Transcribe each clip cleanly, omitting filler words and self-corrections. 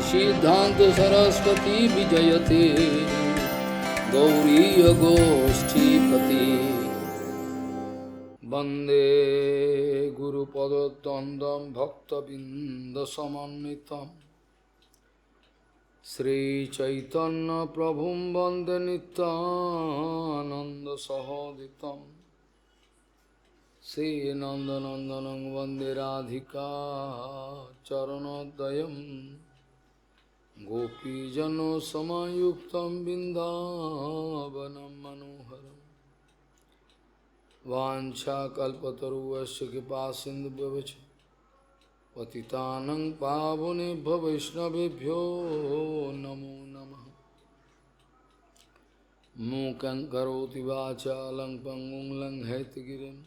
सिद्धांत सरस्वती विजयते गौरीय गोष्ठीपति वंदे गुरुपदद्वन्द्वं भक्तबिंदसमन्वितं श्रीचैतन्य प्रभुं वंदे नित्यानन्दसहोदितं श्रीनन्दनन्दनं वन्दे राधिका चरणोदयं गोपीजनसमायुक्तं बिन्दावनं मनोहरं वाञ्छाकल्पतरुश्च कृपासिन्धुभ्यश्च पतितानं पावनेभ्यो वैष्णवेभ्यो नमो नमः। मूकं करोति वाचालं पङ्गुं लङ्घयितगिरिं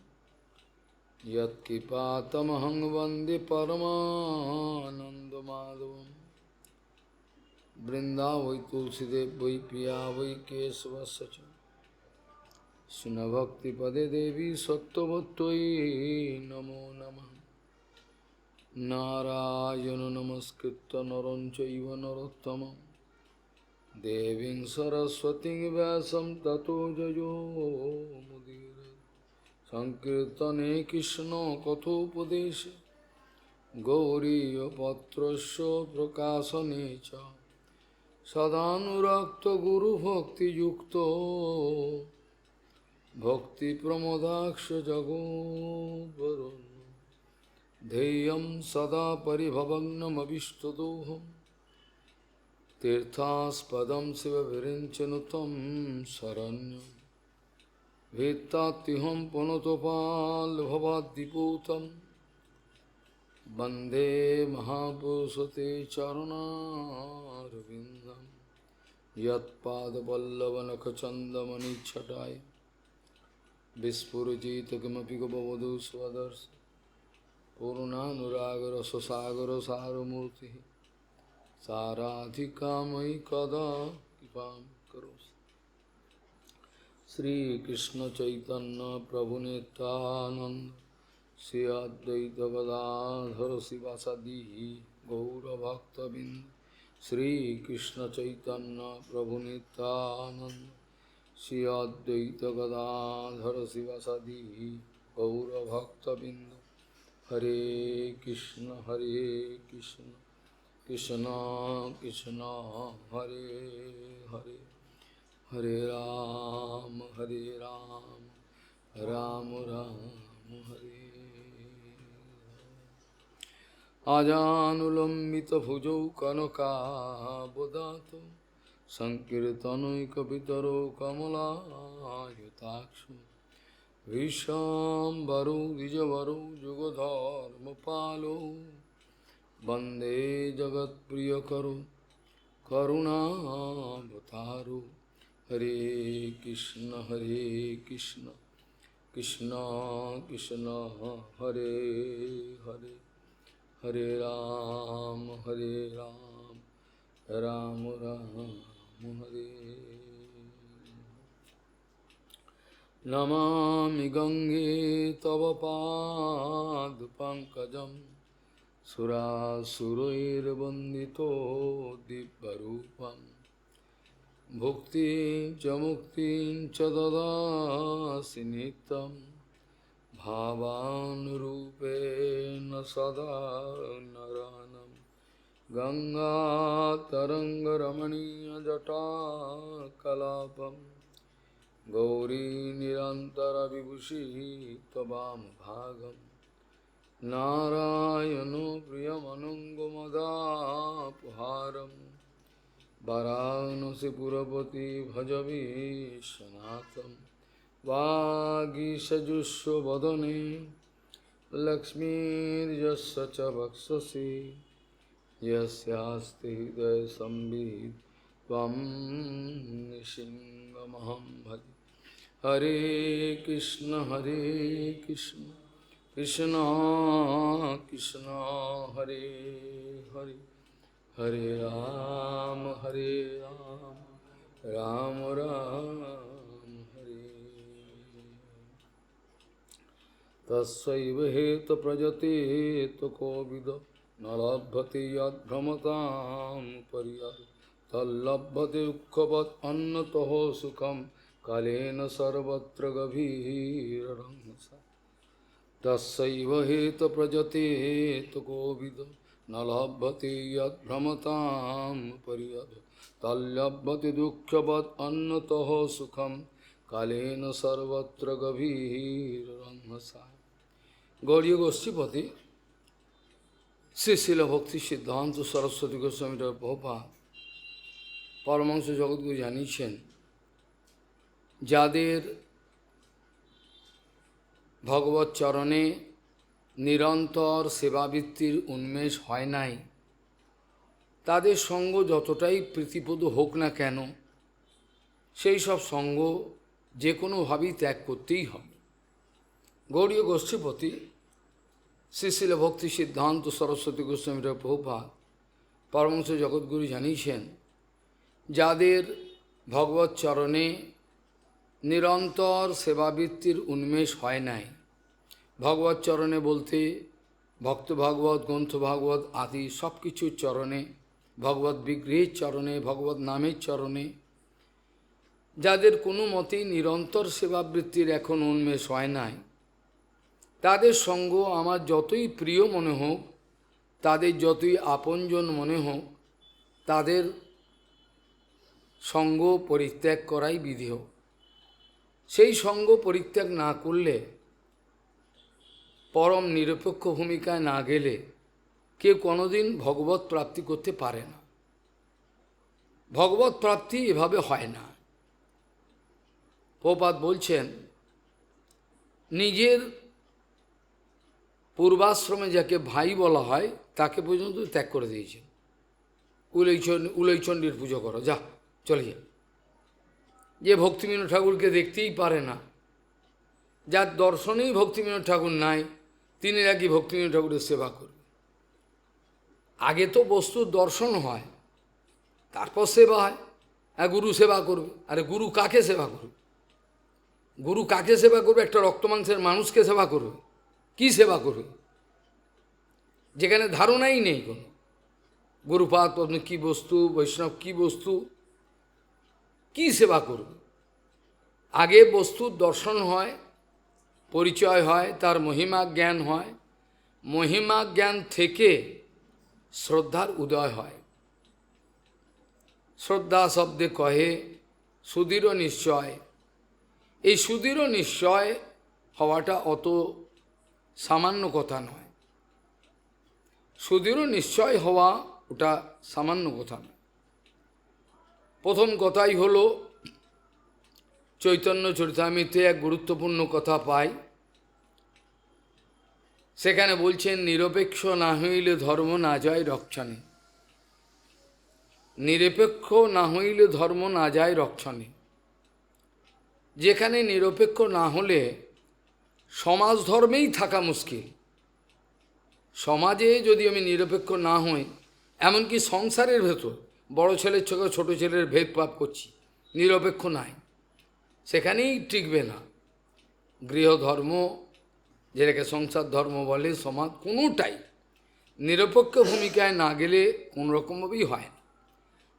यत्कृपातमहं वन्दे परमानन्दमाधवम्। वृंदावै तुलसीदेव वै पिया वै केशवस्य च कृष्णभक्तिपदे देवी सत्त्ववत्त्वयि नमो नमः। नारायण नमस्कृत्य नरं चैव नरोत्तमं देवीं सरस्वतीं व्यासं ततो जयो मुदीरये। संकीर्तने कृष्ण कथोपदेशे गौरीयपत्रस्य प्रकाशने च सदानुरक्त गुरुभक्तियुक्तो भक्तिप्रमोदाक्ष जगोद्वरुन् ध्येयं सदा परिभवग्नमभिष्टदोहं तीर्थास्पदं शिवविरिञ्चनुतं शरण्यं वेत्तात्युहं पुनतपाल्भवाद्दिपूतं वन्दे महापुरुषते चरणारविन्दं यत्पादपल्लवनखचन्दमणिच्छटाय विस्फुरजित किमपि गपवधू स्वदर्श पूर्णानुरागरससागरसारमूर्तिः साराधिकामयि कदा कृपां करोसि। श्रीकृष्ण चैतन्य प्रभु नित्यानंद श्री अद्वैत गदाधर शिवासादि गौरभक्तबिंद श्रीकृष्ण चैतन्य प्रभु नित्यानंद श्री अद्वैत गदाधर शिवासादि गौरभक्तबिंद। हरे कृष्ण कृष्ण कृष्ण हरे हरे हरे राम राम राम हरे। आजानुलम्बितभुजौ कनकावदातो संकीर्तनैकपितरो कमलायताक्षो विश्वाम्बरो द्विजवरो युगधर्मपालो वन्दे जगत्प्रियकरो करुणावतारो। हरे कृष्ण कृष्ण कृष्ण हरे हरे हरे राम राम राम हरे। नमामि गंगे तव पादपङ्कजं सुरासुरैर्वन्दितो दिव्यरूपं भुक्तिं च मुक्तिं च ददासि नित्यं भावानुरूपेण सदा नरानं। गंगातरङ्गरमणीयजटाकलापं गौरी निरन्तरविभूषिः त्ववामभागं नारायणो प्रियमनङ्गमदापहारं वाराणसीपुरपति भजवीशनाथं। वागीशजुष्वदने लक्ष्मीर्यस्य च वक्षसि यस्यास्ति हृदयसंवित् त्वं नृसिंहमहं भजे। हरे कृष्ण कृष्ण कृष्ण हरे हरे हरे राम राम राम हरे। तस्यैव हेतु प्रजते तो कोविद न लभते यद्भ्रमतां पर्यद तल्लभते दुःखवत् अन्यतः सुखं कालेन सर्वत्र गभीररङ्गसा तस्यैव हेतुप्रजतेत कोविदो न लभते यद्भ्रमतां पर्यद तल्लभते दुःखवत् अन्यतः सुखं कालेन सर्वत्र गभीररङ्गसा। गौड़ीय गोष्ठीपति श्री शिल भक्ति सिद्धांत सरस्वती गोस्वामी प्रभुपाद परमहंस जगद्गुरु জানিয়েছেন, যাদের ভগবত চরণে নিরন্তর সেবাবৃত্তির উন্মেষ হয় নাই, তাদের সঙ্গ যতটাই প্রীতিপ্রদ হোক না কেন, সেই সব সঙ্গ যে কোনোভাবেই ত্যাগ করতেই হবে। গৌড়ীয় গোষ্ঠীপতি শ্রী শিল ভক্তি সিদ্ধান্ত সরস্বতী গোস্বামী প্রভুপাদ পরমহংস জগদ্গুরু জানিয়েছেন, যাদের ভগবত চরণে নিরন্তর সেবাবৃত্তির উন্মেষ হয় নাই, ভগবত চরণে বলতে ভক্ত ভাগবত, গ্রন্থ ভাগবত আদি সব কিছুর চরণে, ভগবত বিগ্রহের চরণে, ভগবত নামের চরণে যাদের কোনো মতেই নিরন্তর সেবাবৃত্তির এখন উন্মেষ হয় নাই, তাদের সঙ্গ আমার যতই প্রিয় মনে হোক, তাদের যতই আপনজন মনে হোক, তাদের সঙ্গ পরিত্যাগ করাই বিধেয়। সেই সঙ্গ পরিত্যাগ না করলে, পরম নিরপেক্ষ ভূমিকায় না গেলে কেউ কোনোদিন ভগবত প্রাপ্তি করতে পারে না। ভগবত প্রাপ্তি এভাবে হয় না। প্রভুপাদ বলছেন, নিজের পূর্বাশ্রমে যাকে ভাই বলা হয় তাকে পর্যন্ত ত্যাগ করে দিয়েছেন। উলইচণ্ডীর পুজো করো, যা চলে যা। যে ভক্তিবিনোদ ঠাকুরকে দেখতেই পারে না, যার দর্শনেই ভক্তিবিনোদ ঠাকুর নাই, তিনি নাকি ভক্তিবিনোদ ঠাকুরের সেবা করবে। আগে তো বস্তুর দর্শন হয়, তারপর সেবা হয়। গুরু সেবা করবে। আরে গুরু কাকে সেবা করবে? গুরু কাকে সেবা করবে? একটা রক্তমাংসের মানুষকে সেবা করবে? কি সেবা করবে যেখানে ধারণাই নেই কোনো? গুরুপাদ পদ্ম কী বস্তু, বৈষ্ণব কী বস্তু, কি সেবা করবে? আগে বস্তুর দর্শন হয়, পরিচয় হয়, তার মহিমা জ্ঞান হয়, মহিমা জ্ঞান থেকে শ্রদ্ধার উদয় হয়। শ্রদ্ধা শব্দে কহে সুদৃঢ় নিশ্চয়। এই সুদৃঢ় নিশ্চয় হওয়াটা অত সামান্য কথা নয়। সুদৃঢ় নিশ্চয় হওয়া ওটা সামান্য কথা নয়। প্রথম কথাই হলো, চৈতন্য চরিতামৃতে এক গুরুত্বপূর্ণ কথা পাই। সেখানে বলছেন, নিরপেক্ষ না হইলে ধর্ম না যায় রক্ষণে। নিরপেক্ষ না হইলে ধর্ম না যায় রক্ষণে। যেখানে নিরপেক্ষ না হলে সমাজ ধর্মেই থাকা মুশকিল। সমাজে যদি আমি নিরপেক্ষ না হই, এমনকি সংসারের ভেতর বড় ছেলের চোখে ছোট ছেলের ভেদভাব করছি, নিরপেক্ষ নাই, সেখানেই টিকবে না। গৃহধর্ম, যেটাকে সংসার ধর্ম বলে, সমাজ, কোনোটাই নিরপেক্ষ ভূমিকায় না গেলে কোনো রকমভাবেই হয় না।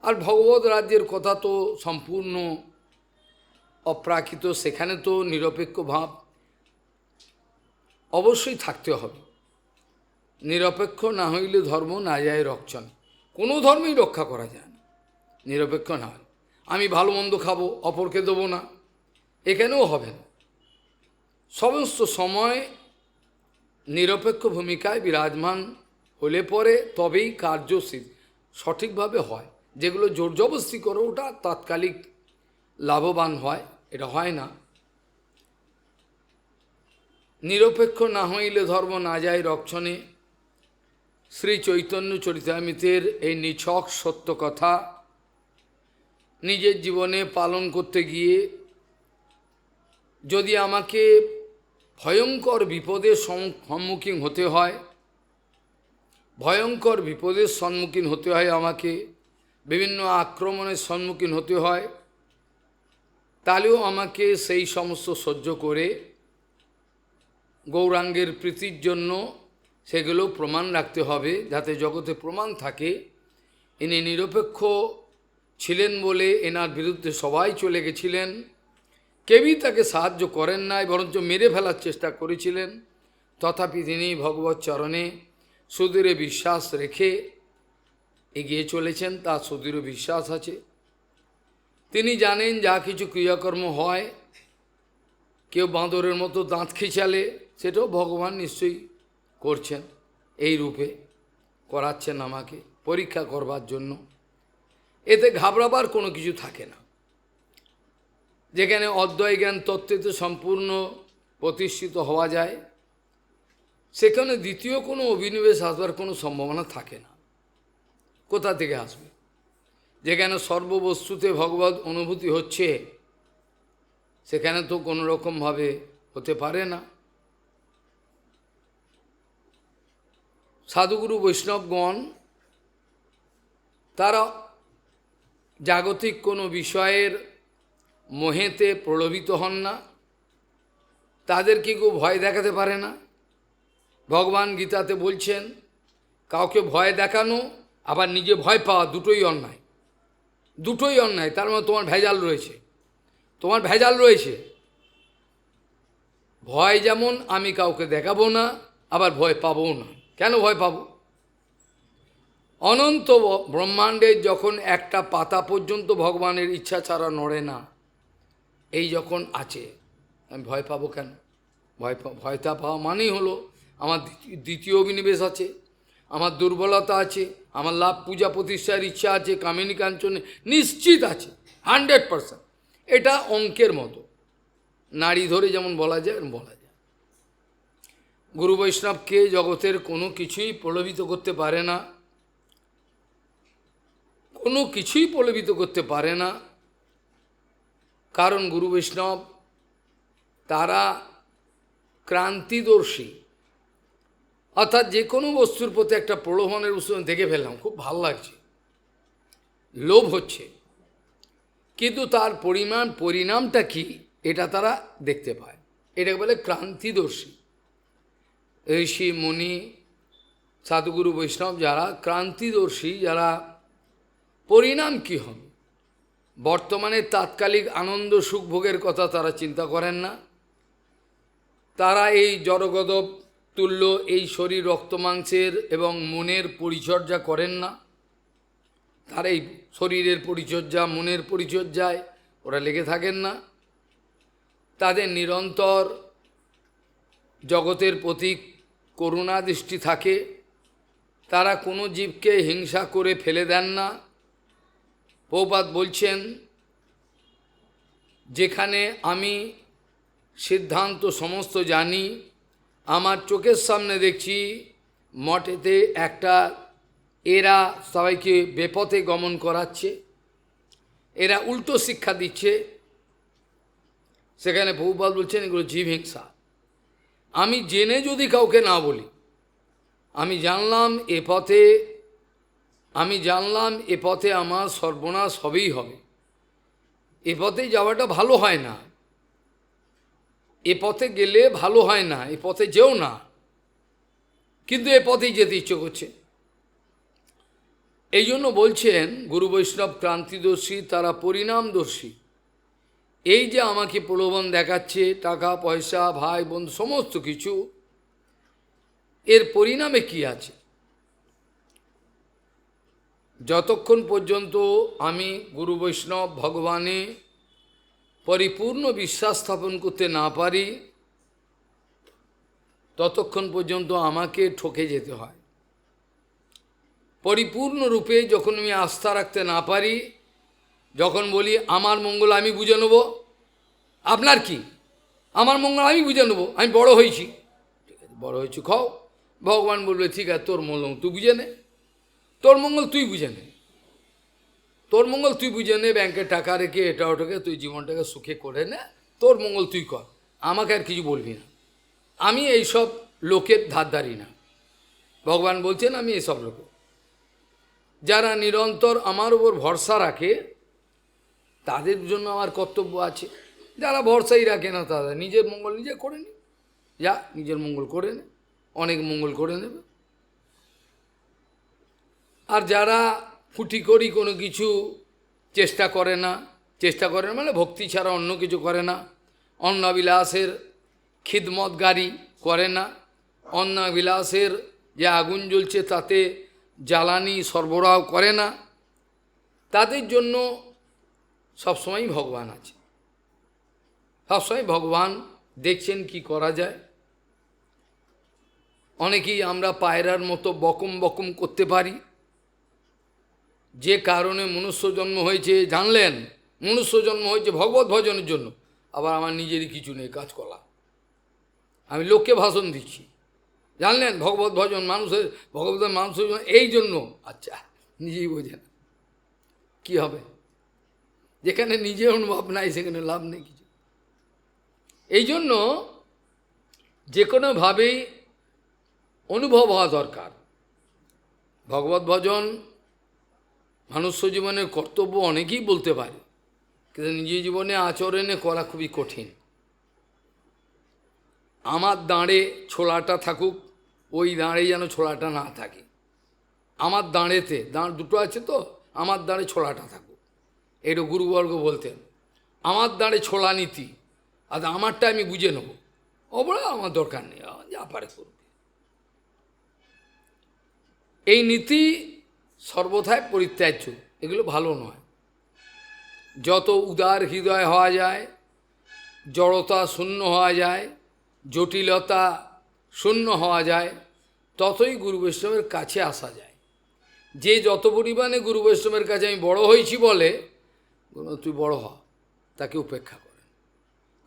আর ভগবত রাজ্যের কথা তো সম্পূর্ণ অপ্রাকৃত, সেখানে তো নিরপেক্ষ ভাব অবশ্যই থাকতে হবে। নিরপেক্ষ না হইলে ধর্ম না যায় রক্ষণ। কোনো ধর্মই রক্ষা করা যায় না নিরপেক্ষ না হয়। আমি ভালো মন্দ খাবো, অপরকে দেবো না, এখানেও হবে না। সমস্ত সময় নিরপেক্ষ ভূমিকায় বিরাজমান হলে পরে তবেই কার্য সঠিকভাবে হয়। যেগুলো জোর জবরদস্তি করে ওটা তাৎকালিক লাভবান হয়, এটা হয় না। নিরপেক্ষ না হইলে ধর্ম না যায় রক্ষণে। শ্রী চৈতন্য চরিতামৃতের এই নিছক সত্য কথা নিজের জীবনে পালন করতে গিয়ে যদি আমাকে ভয়ঙ্কর বিপদের সম্মুখীন হতে হয়, ভয়ঙ্কর বিপদের সম্মুখীন হতে হয়, আমাকে বিভিন্ন আক্রমণের সম্মুখীন হতে হয়, তাহলেও আমাকে সেই সমস্ত সহ্য করে গৌরাঙ্গের প্রীতির জন্য সেগুলো প্রমাণ রাখতে হবে, যাতে জগতে প্রমাণ থাকে। ইনি নিরপেক্ষ ছিলেন বলে এনার বিরুদ্ধে সবাই চলে গেছিলেন, কেউই তাকে সাহায্য করেন নাই, বরঞ্চ মেরে ফেলার চেষ্টা করেছিলেন। তথাপি তিনি ভগবৎ চরণে সুদৃঢ় বিশ্বাস রেখে এগিয়ে চলেছেন, তার সুদৃঢ় বিশ্বাস আছে। তিনি জানেন যা কিছু ক্রিয়াকর্ম হয়, কেউ বাঁদরের মতো দাঁত খিঁচালে, সেটাও ভগবান নিশ্চয়ই করছেন, এই রূপে করাচ্ছেন আমাকে পরীক্ষা করবার জন্য। এতে ঘাবড়াবার কোনো কিছু থাকে না। যেখানে অদ্বয় জ্ঞান তত্ত্বে সম্পূর্ণ প্রতিষ্ঠিত হওয়া যায়, সেখানে দ্বিতীয় কোনো অভিনিবেশ আসবার কোনো সম্ভাবনা থাকে না। কোথা থেকে আসবে? যেখানে সর্ববস্তুতে ভগবৎ অনুভূতি হচ্ছে, সেখানে তো কোনো রকমভাবে হতে পারে না। সাধুগুরু বৈষ্ণবগণ তারা জাগতিক কোনো বিষয়ের মোহেতে প্রলোভিত হন না, তাদেরকে কেউ ভয় দেখাতে পারে না। ভগবান গীতাতে বলছেন, কাউকে ভয় দেখানো আবার নিজে ভয় পাওয়া দুটোই অন্যায়, দুটোই অন্যায়। তার মানে তোমার ভেজাল রয়েছে, তোমার ভেজাল রয়েছে। ভয় যেমন আমি কাউকে দেখাবো না, আবার ভয় পাবও না। কেন ভয় পাবো? অনন্ত ব্রহ্মাণ্ডের যখন একটা পাতা পর্যন্ত ভগবানের ইচ্ছা ছাড়া নড়ে না, এই যখন আছে, আমি ভয় পাবো কেন? ভয়টা পাওয়া মানেই হলো আমার দ্বিতীয় অভিনিবেশ আছে, আমার দুর্বলতা আছে, আমার লাভ পূজা প্রতিষ্ঠার ইচ্ছা আছে, কামিনী কাঞ্চনে নিশ্চিত আছে 100%। এটা অঙ্কের মতো, নাড়ি ধরে যেমন বলা যায় বলা যায়। গুরু বৈষ্ণবকে জগতের কোনো কিছুই প্রলোভিত করতে পারে না, কোনো কিছুই প্রলোভিত করতে পারে না। কারণ গুরু বৈষ্ণব তারা ক্রান্তিদর্শী, অর্থাৎ যে কোনো বস্তুর প্রতি একটা প্রলোভনের বস্তু দেখে ফেললাম, খুব ভাল লাগছে, লোভ হচ্ছে, কিন্তু তার পরিণামটা কি এটা তারা দেখতে পায়। এটাকে বলে ক্রান্তিদর্শী। ঋষি মুনি সাধুগুরু বৈষ্ণব যারা ক্রান্তিদর্শী, যারা পরিণাম কি হবে, বর্তমানে তাৎকালিক আনন্দ সুখ ভোগের কথা তারা চিন্তা করেন না। তারা এই জড়গদব তুল্য এই শরীর রক্তমাংসের এবং মনের পরিচর্যা করেন না। তারা এই শরীরের পরিচর্যা, মনের পরিচর্যায় ওরা লেগে থাকেন না। তাদের নিরন্তর জগতের প্রতি করুণা দৃষ্টি থাকে। তারা কোনো জীবকে হিংসা করে ফেলে দেন না। প্রভুপাদ বলছেন, যেখানে আমি সিদ্ধান্ত সমস্ত জানি, আমার চোখের সামনে দেখছি মঠেতে একটা এরা সবাইকে বেপথে গমন করাচ্ছে, এরা উল্টো শিক্ষা দিচ্ছে, সেখানে প্রভুপাদ বলছেন এগুলো জীব হিংসা। আমি জেনে যদি কাউকে না বলি, আমি জানলাম এ পথে আমার সর্বনাশ হবেই হবে, এ পথে যাওয়াটা ভালো হয় না, এ পথে গেলে ভালো হয় না, এ পথে যেও না, কিন্তু এ পথেই যেতে ইচ্ছে করছে। এই জন্য বলছেন গুরু বৈষ্ণব ক্রান্তিদর্শী, তারা পরিণামদর্শী। এই যে আমাকে প্রলোভন দেখাচ্ছে, টাকা পয়সা ভাই বন্ধু সমস্ত কিছু, এর পরিণামে কি আছে? যতক্ষণ পর্যন্ত আমি গুরু বৈষ্ণব ভগবানে পরিপূর্ণ বিশ্বাস স্থাপন করতে না পারি, ততক্ষণ পর্যন্ত আমাকে ঠকে যেতে হয়। পরিপূর্ণরূপে যখন আমি আস্থা রাখতে না পারি, যখন বলি আমার মঙ্গল আমি বুঝে নেব, আপনার কি? আমার মঙ্গল আমি বুঝে নেব, আমি বড় হয়েছি, ঠিক আছে বড় হয়েছি খাও। ভগবান বলবে ঠিক আছে তোর মঙ্গল তুই বুঝে নে, তোর মঙ্গল তুই বুঝে নে, তোর মঙ্গল তুই বুঝে নে, ব্যাংকে টাকা রেখে এটা ওটাকে তুই জীবনটাকে সুখে করে নে, তোর মঙ্গল তুই কর, আমাকে আর কিছু বলবি না। আমি এইসব লোকের ধারধারি না। ভগবান বলছেন আমি এইসব লোক, যারা নিরন্তর আমার উপর ভরসা রাখে তাদের জন্য আমার কর্তব্য আছে। যারা ভরসাই রাখে না, তারা নিজের মঙ্গল নিজে করে নে, যা নিজের মঙ্গল করে নে। অনেক মঙ্গল করে নেবে। আর যারা ফুটি করি কোনো কিছু চেষ্টা করে না মানে ভক্তি ছাড়া অন্য কিছু করে না, অন্নাবিলাসের খিদমতগারি করে না, অন্নাবিলাসের যে আগুন জ্বলছে তাতে জ্বালানি সরবরাহ করে না, তাদের জন্য সবসময় ভগবান আছে। সবসময় ভগবান দেখছেন কি করা যায়। অনেকেই আমরা পায়রার মতো বকম বকম করতে পারি, যে কারণে মনুষ্য জন্ম হয়েছে জানলেন, মনুষ্য জন্ম হয়েছে ভগবত ভজনের জন্য, আবার আমার নিজেরই কিছু নেই কাজ করা, আমি লোককে ভাষণ দিচ্ছি, জানলেন ভগবত ভজন মানুষের, ভগবতের মানুষের জন্য, এই জন্য। আচ্ছা, নিজেই বোঝেন কি হবে, যেখানে নিজের অনুভব নাই সেখানে লাভ নেই কিছু। এই জন্য যে কোনোভাবেই অনুভব হওয়া দরকার। ভগবত ভজন মানুষ্য জীবনের কর্তব্য অনেকেই বলতে পারে, কিন্তু নিজের জীবনে আচরণে করা খুবই কঠিন। আমার দাঁড়ে ছোলাটা থাকুক, ওই দাঁড়ে যেন ছোলাটা না থাকে। আমার দাঁড়েতে, দাঁড় দুটো আছে তো, আমার দাঁড়ে ছোলাটা থাকুক, এটা গুরুবর্গ বলতেন। আমার দাঁড়ে ছোলা নীতি, আর আমারটা আমি বুঝে নেব, অবড়া আমার দরকার নেই, যা পারে করবে। এই নীতি সর্বথায় পরিত্যাজ্য, এগুলো ভালো নয়। যত উদার হৃদয় হওয়া যায়, জড়তা শূন্য হওয়া যায়, জটিলতা শূন্য হওয়া যায়, ততই গুরু বৈষ্ণবের কাছে আসা যায়। যে যত পরিমাণে গুরু বৈষ্ণবের কাছে আমি বড় হয়েছি বলে, তুই বড় হ, তাকে উপেক্ষা করেন।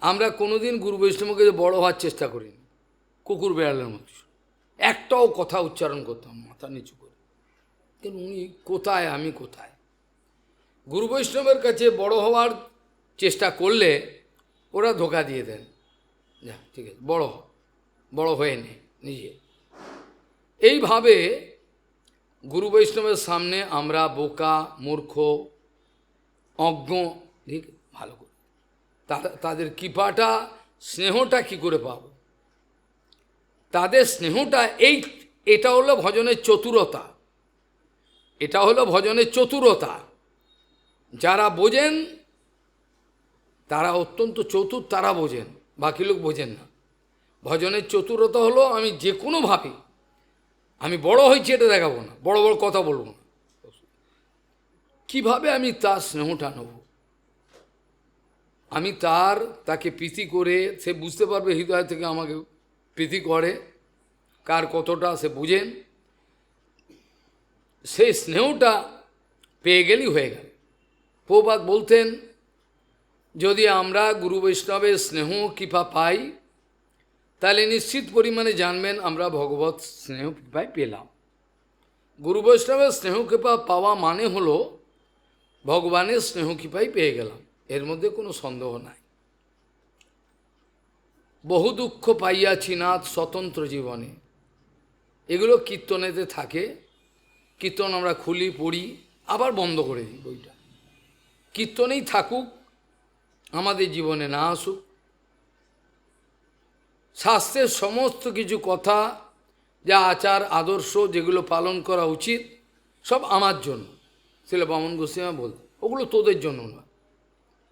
আমরা কোনোদিন গুরু বৈষ্ণবকে বড় হওয়ার চেষ্টা করিনি, কুকুর বেড়ালের মতো একটাও কথা উচ্চারণ করতাম মাথা নিচু করে, কিন্তু উনি কোথায় আমি কোথায়। গুরু বৈষ্ণবের কাছে বড় হওয়ার চেষ্টা করলে ওরা ধোকা দিয়ে দেন, যা ঠিক আছে বড় হয়ে নে নিজে। এইভাবে গুরু বৈষ্ণবের সামনে আমরা বোকা, মূর্খ, অজ্ঞ, ঠিক ভালো করে তাদের কৃপাটা, স্নেহটা কি করে পাব? তাদের স্নেহটা এটা হলো ভজনের চতুরতা, এটা হলো ভজনের চতুরতা। যারা বোঝেন তারা অত্যন্ত চতুর, তারা বোঝেন, বাকি লোক বোঝেন না। ভজনের চতুরতা হলো আমি যে কোনোভাবে, আমি বড় হয়েছি এটা দেখাবো না, বড় বড় কথা বলবো না, কিভাবে আমি তার স্নেহটা নেব, আমি তাকে প্রীতি করে, সে বুঝতে পারবে হৃদয় থেকে আমাকে প্রীতি করে, কার কতটা সে বুঝেন, সেই স্নেহটা পেয়ে গেলেই হয়ে গেল। প্রভুপাদ বলতেন, যদি আমরা গুরু বৈষ্ণবের স্নেহ কৃপা পাই, তাহলে নিশ্চিত পরিমাণে জানবেন আমরা ভগবত স্নেহ কৃপায় পেলাম। গুরু বৈষ্ণবের স্নেহ কৃপা পাওয়া মানে হলো ভগবানের স্নেহ কৃপাই পেয়ে গেলাম, এর মধ্যে কোনো সন্দেহ নাই। বহু দুঃখ পাইয়াছি নাথ স্বতন্ত্র জীবনে, এগুলো কীর্তনেতে থাকে। কীর্তন আমরা খুলি, পড়ি, আবার বন্ধ করে দিই বইটা। কীর্তনেই থাকুক, আমাদের জীবনে না আসুক। শাস্ত্রের সমস্ত কিছু কথা, যা আচার আদর্শ যেগুলো পালন করা উচিত, সব আমার জন্য। ছিল বামন গোস্বামী বলতে, ওগুলো তোদের জন্য নয়,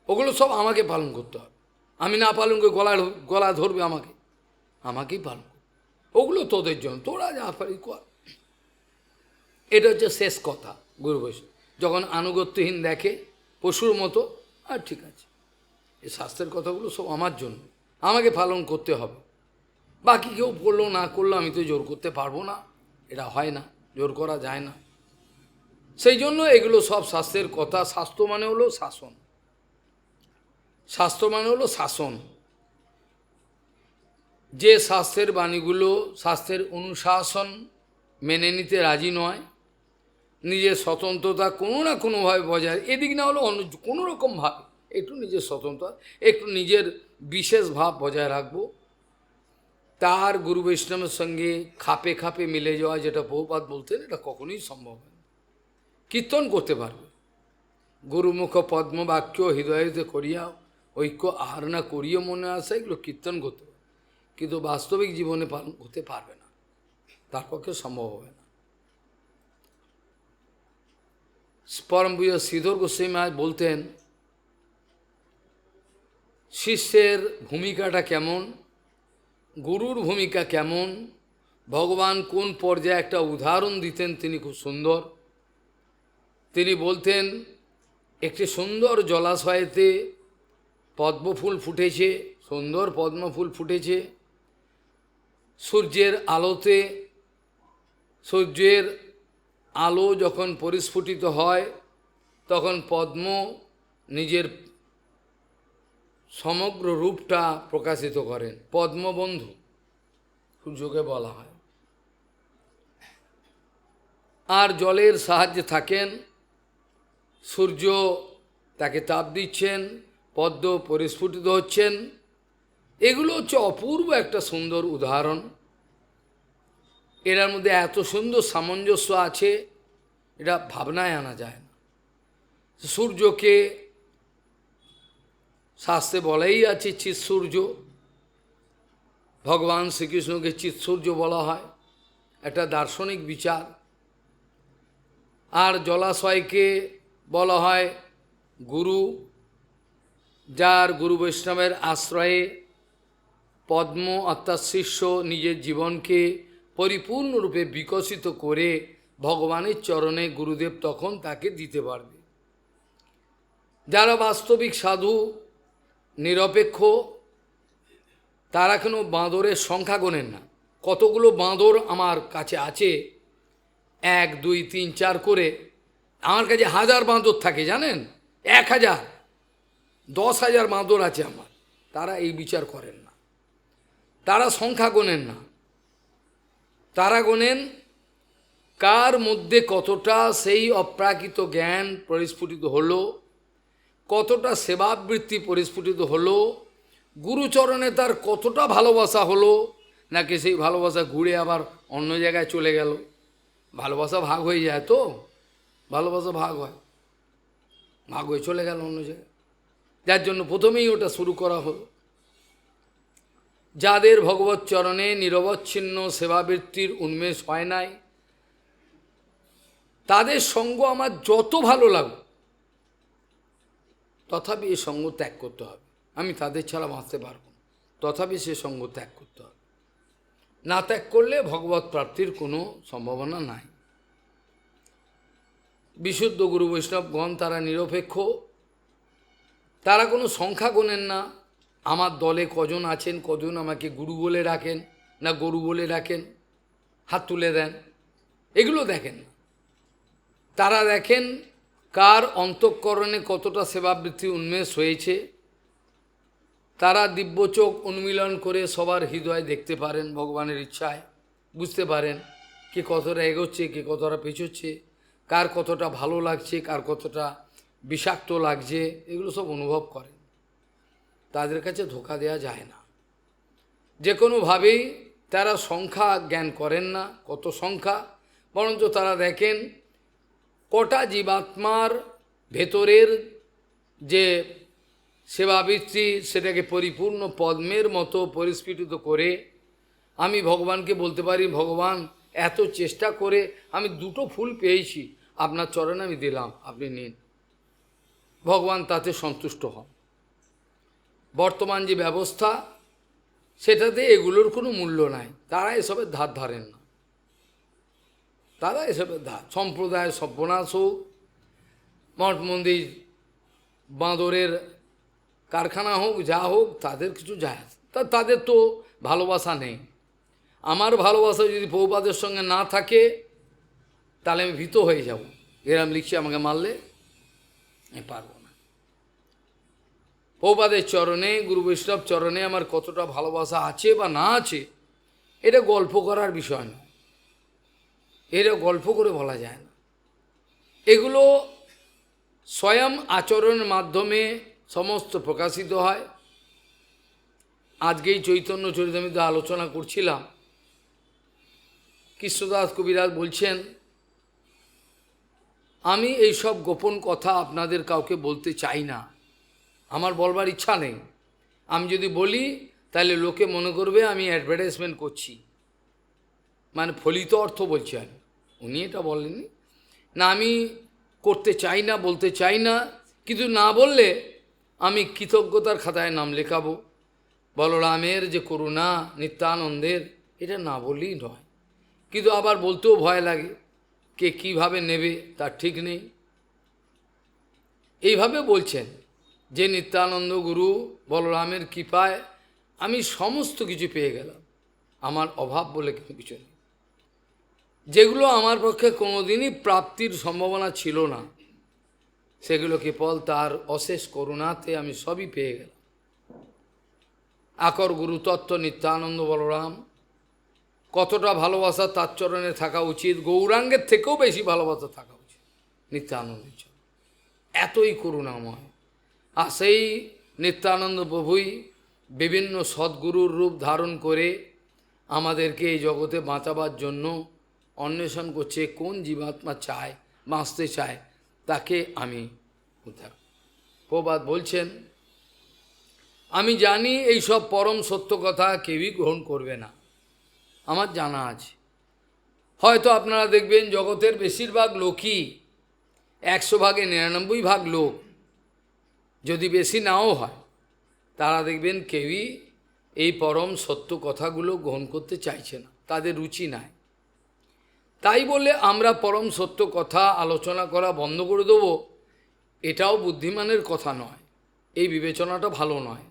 ওগুলো সব আমাকে পালন করতে হবে। আমি না পালন করে গলা ধরবে আমাকেই পালন করবে। ওগুলো তোদের জন্য, তোরা যা পারি কর। এটা হচ্ছে শেষ কথা। গুরু বৈষ্ণব যখন আনুগত্যহীন দেখে পশুর মতো, আর ঠিক আছে, এই শাস্ত্রের কথাগুলো সব আমার জন্য, আমাকে পালন করতে হবে। বাকি কেউ করলো না করলো, আমি তো জোর করতে পারবো না, এটা হয় না, জোর করা যায় না। সেই জন্য এগুলো সব শাস্ত্রের কথা। শাস্ত্র মানে হলো শাসন, শাস্ত্র মানে হলো শাসন। যে শাস্ত্রের বাণীগুলো শাস্ত্রের অনুশাসন মেনে নিতে রাজি নয়, নিজের স্বতন্ত্রতা কোনো না কোনোভাবে বজায়, এদিক না হলেও অন্য কোনো রকমভাবে একটু নিজের স্বতন্ত্রতা, একটু নিজের বিশেষ ভাব বজায় রাখবো, তার গুরু বৈষ্ণবের সঙ্গে খাপে খাপে মিলে যাওয়া, যেটা প্রভুপাদ বলতেন, এটা কখনোই সম্ভব হয় না। কীর্তন করতে পারবে, গুরুমুখ পদ্ম বাক্য হৃদয়তে করিয়া ঐক্য আহার না করিয়া মনে আসা, এগুলো কীর্তন করতে পারবে, কিন্তু বাস্তবিক জীবনে পালন করতে পারবে না। তার পক্ষে সম্ভব হবে না। পরম পূজ্য শ্রীধর গোস্বামী মহারাজ বলতেন, শিষ্যের ভূমিকাটা কেমন, গুরুর ভূমিকা কেমন, ভগবান কোন পর্যায়ে একটা উদাহরণ দিতেন তিনি খুব সুন্দর। তিনি বলতেন, একটি সুন্দর জলাশয়েতে পদ্মফুল ফুটেছে, সুন্দর পদ্মফুল ফুটেছে, সূর্যের আলোতে, সূর্যের আলো যখন পরিস্ফুটিত হয় তখন পদ্ম নিজের সমগ্র রূপটা প্রকাশিত করেন। পদ্মবন্ধু সূর্যকে বলা হয়। আর জলের সাহায্যে থাকেন, সূর্য তাকে তাপ দিচ্ছেন, পদ্ম পরিস্ফুটিত হচ্ছেন। এগুলো হচ্ছে অপূর্ব একটা সুন্দর উদাহরণ। এর মধ্যে এত সুন্দর সামঞ্জস্য আছে, এটা ভাবনায় আনা যায় না। সূর্যকে শাস্ত্রে বলাই আছে চিৎসূর্য, ভগবান শ্রীকৃষ্ণকে চিৎসূর্য বলা হয়, একটা দার্শনিক বিচার। আর জলাশয়কে বলা হয় গুরু, যার গুরু বৈষ্ণবের আশ্রয়ে পদ্ম অর্থাৎ শিষ্য নিজের জীবনকে পরিপূর্ণরূপে বিকশিত করে ভগবানের চরণে গুরুদেব তখন তাকে দিতে পারবে। যারা বাস্তবিক সাধু, নিরপেক্ষ, তারা কোনো বাঁদরের সংখ্যা গোনেন না। কতগুলো বাঁদর আমার কাছে আছে, 1, 2, 3, 4 করে, আমার কাছে 1000 বাঁদর থাকে জানেন, 1000, 10,000 বাঁদর আছে আমার। তারা এই বিচার করেন না, তারা সংখ্যা গোনেন না, তারা গোনেন কার মধ্যে কতটা সেই অপ্রাকৃত জ্ঞান পরিস্ফুটিত হলো, কতটা সেবাবৃত্তি পরিস্ফুটিত হলো, গুরুচরণে তার কতটা ভালোবাসা হলো, নাকি সেই ভালোবাসা ঘুরে আবার অন্য জায়গায় চলে গেল। ভালোবাসা ভাগ হয়ে যায় তো, ভালোবাসা ভাগ হয়, ভাগ হয়ে চলে গেল অন্য জায়গায়, যার জন্য প্রথমেই ওটা শুরু করা হলো। যাদের ভগবত চরণে নিরবচ্ছিন্ন সেবাবৃত্তির উন্মেষ হয় নাই, তাদের সঙ্গ আমার যত ভালো লাগুক, তথাপি এই সঙ্গ ত্যাগ করতে হবে। আমি তাদের ছাড়া বাঁচতে পারব না, তথাপি সে সঙ্গ ত্যাগ করতে হবে। না ত্যাগ করলে ভগবত প্রাপ্তির কোনো সম্ভাবনা নাই। বিশুদ্ধ গুরু বৈষ্ণবগণ তারা নিরপেক্ষ, তারা কোনো সংখ্যা গোনেন না। আমার দলে কজন আছেন, কজন আমাকে গুরু বলে রাখেন না গরু বলে রাখেন, হাত তুলে দেন, এগুলো দেখেন না। তারা দেখেন কার অন্তঃকরণে কতটা সেবাবৃত্তি উন্মেষ হয়েছে। তারা দিব্যচোখ উন্মিলন করে সবার হৃদয় দেখতে পারেন, ভগবানের ইচ্ছায় বুঝতে পারেন কে কতটা এগোচ্ছে, কে কতটা পেছোচ্ছে, কার কতটা ভালো লাগছে, কার কতটা বিষাক্ত লাগছে, এগুলো সব অনুভব করেন। তাদের কাছে ধোঁকা দেওয়া যায় না। যে কোনোভাবেই তারা সংখ্যা জ্ঞান করেন না, কত সংখ্যা, বরঞ্চ তারা দেখেন কটা জীবাত্মার ভেতরের যে সেবাবৃত্তি সেটাকে পরিপূর্ণ পদ্মের মতো পরিস্ফুটিত করে আমি ভগবানকে বলতে পারি, ভগবান এত চেষ্টা করে আমি 2টো ফুল পেয়েছি, আপনার চরণে আমি দিলাম, আপনি নিন। ভগবান তাতে সন্তুষ্ট হন। বর্তমান যে ব্যবস্থা সেটাতে এগুলোর কোনো মূল্য নাই, তারা এসবের ধার ধারেন না, তারা এসবের ধার। সম্প্রদায় সর্বনাশ হোক, মঠ মন্দির বাঁদরের কারখানা হোক, যা হোক, তাদের কিছু যায়, তাদের তো ভালোবাসা নেই। আমার ভালোবাসা যদি প্রভুপাদের সঙ্গে না থাকে তাহলে আমি ভীত হয়ে যাব, এরম লিখছি আমাকে মারলে আমি পারব না। প্রভুপাদের চরণে, গুরু বৈষ্ণব চরণে আমার কতটা ভালোবাসা আছে বা না আছে, এটা গল্প করার বিষয় নয়, এটা গল্প করে বলা যায় না। এগুলো স্বয়ং আচরণের মাধ্যমে সমস্ত প্রকাশিত হয়। আজকেই চৈতন্য চরিতামৃতে আলোচনা করছিলাম, কৃষ্ণদাস কবিরাজ বলছেন, আমি এই সব গোপন কথা আপনাদের কাউকে বলতে চাই না, আমার বলবার ইচ্ছা নেই। আমি যদি বলি তাহলে লোকে মনে করবে আমি অ্যাডভার্টাইজমেন্ট করছি, মানে ফলিত অর্থ বলছেন, উনি এটা বলেননি। না আমি করতে চাই না, বলতে চাই না, কিন্তু না বললে আমি কৃতজ্ঞতার খাতায় নাম লেখাবো। বলরামের যে করুণা, নিত্যানন্দের, এটা না বললেই নয়। কিন্তু আবার বলতেও ভয় লাগে, কে কীভাবে নেবে তার ঠিক নেই। এইভাবে বলছেন যে নিত্যানন্দ গুরু বলরামের কৃপায় আমি সমস্ত কিছু পেয়ে গেলাম, আমার অভাব বলে কিছু নেই। যেগুলো আমার পক্ষে কোনোদিনই প্রাপ্তির সম্ভাবনা ছিল না, সেগুলো কেবল তার অশেষ করুণাতে আমি সবই পেয়ে গেলাম। আকর গুরুতত্ত্ব নিত্যানন্দ বলরাম, কতটা ভালোবাসা তার চরণে থাকা উচিত, গৌরাঙ্গের থেকেও বেশি ভালোবাসা থাকা উচিত নিত্যানন্দের চরণে, এতই করুণাময়। আর সেই নিত্যানন্দ প্রভুই বিভিন্ন সদ্গুরুর রূপ ধারণ করে আমাদেরকে এই জগতে বাঁচাবার জন্য অন্বেষণ করছে। কোন জীবাত্মা চায়, বাঁচতে চায়, তাকে আমি উদ্ধার। প্রবাদ বলছেন, আমি জানি এই সব পরম সত্য কথা কেউই গ্রহণ করবে না, আমার জানা আছে। হয়তো আপনারা দেখবেন জগতের বেশিরভাগ লোকই 100 ভাগে 99 ভাগ লোক, যদি বেশি নাও হয়, তারা দেখবেন কেউই এই পরম সত্য কথাগুলো গ্রহণ করতে চাইছে না, তাদের রুচি নাই। তাই বলে আমরা পরম সত্য কথা আলোচনা করা বন্ধ করে দেবো, এটাও বুদ্ধিমানের কথা নয়, এই বিবেচনাটা ভালো নয়।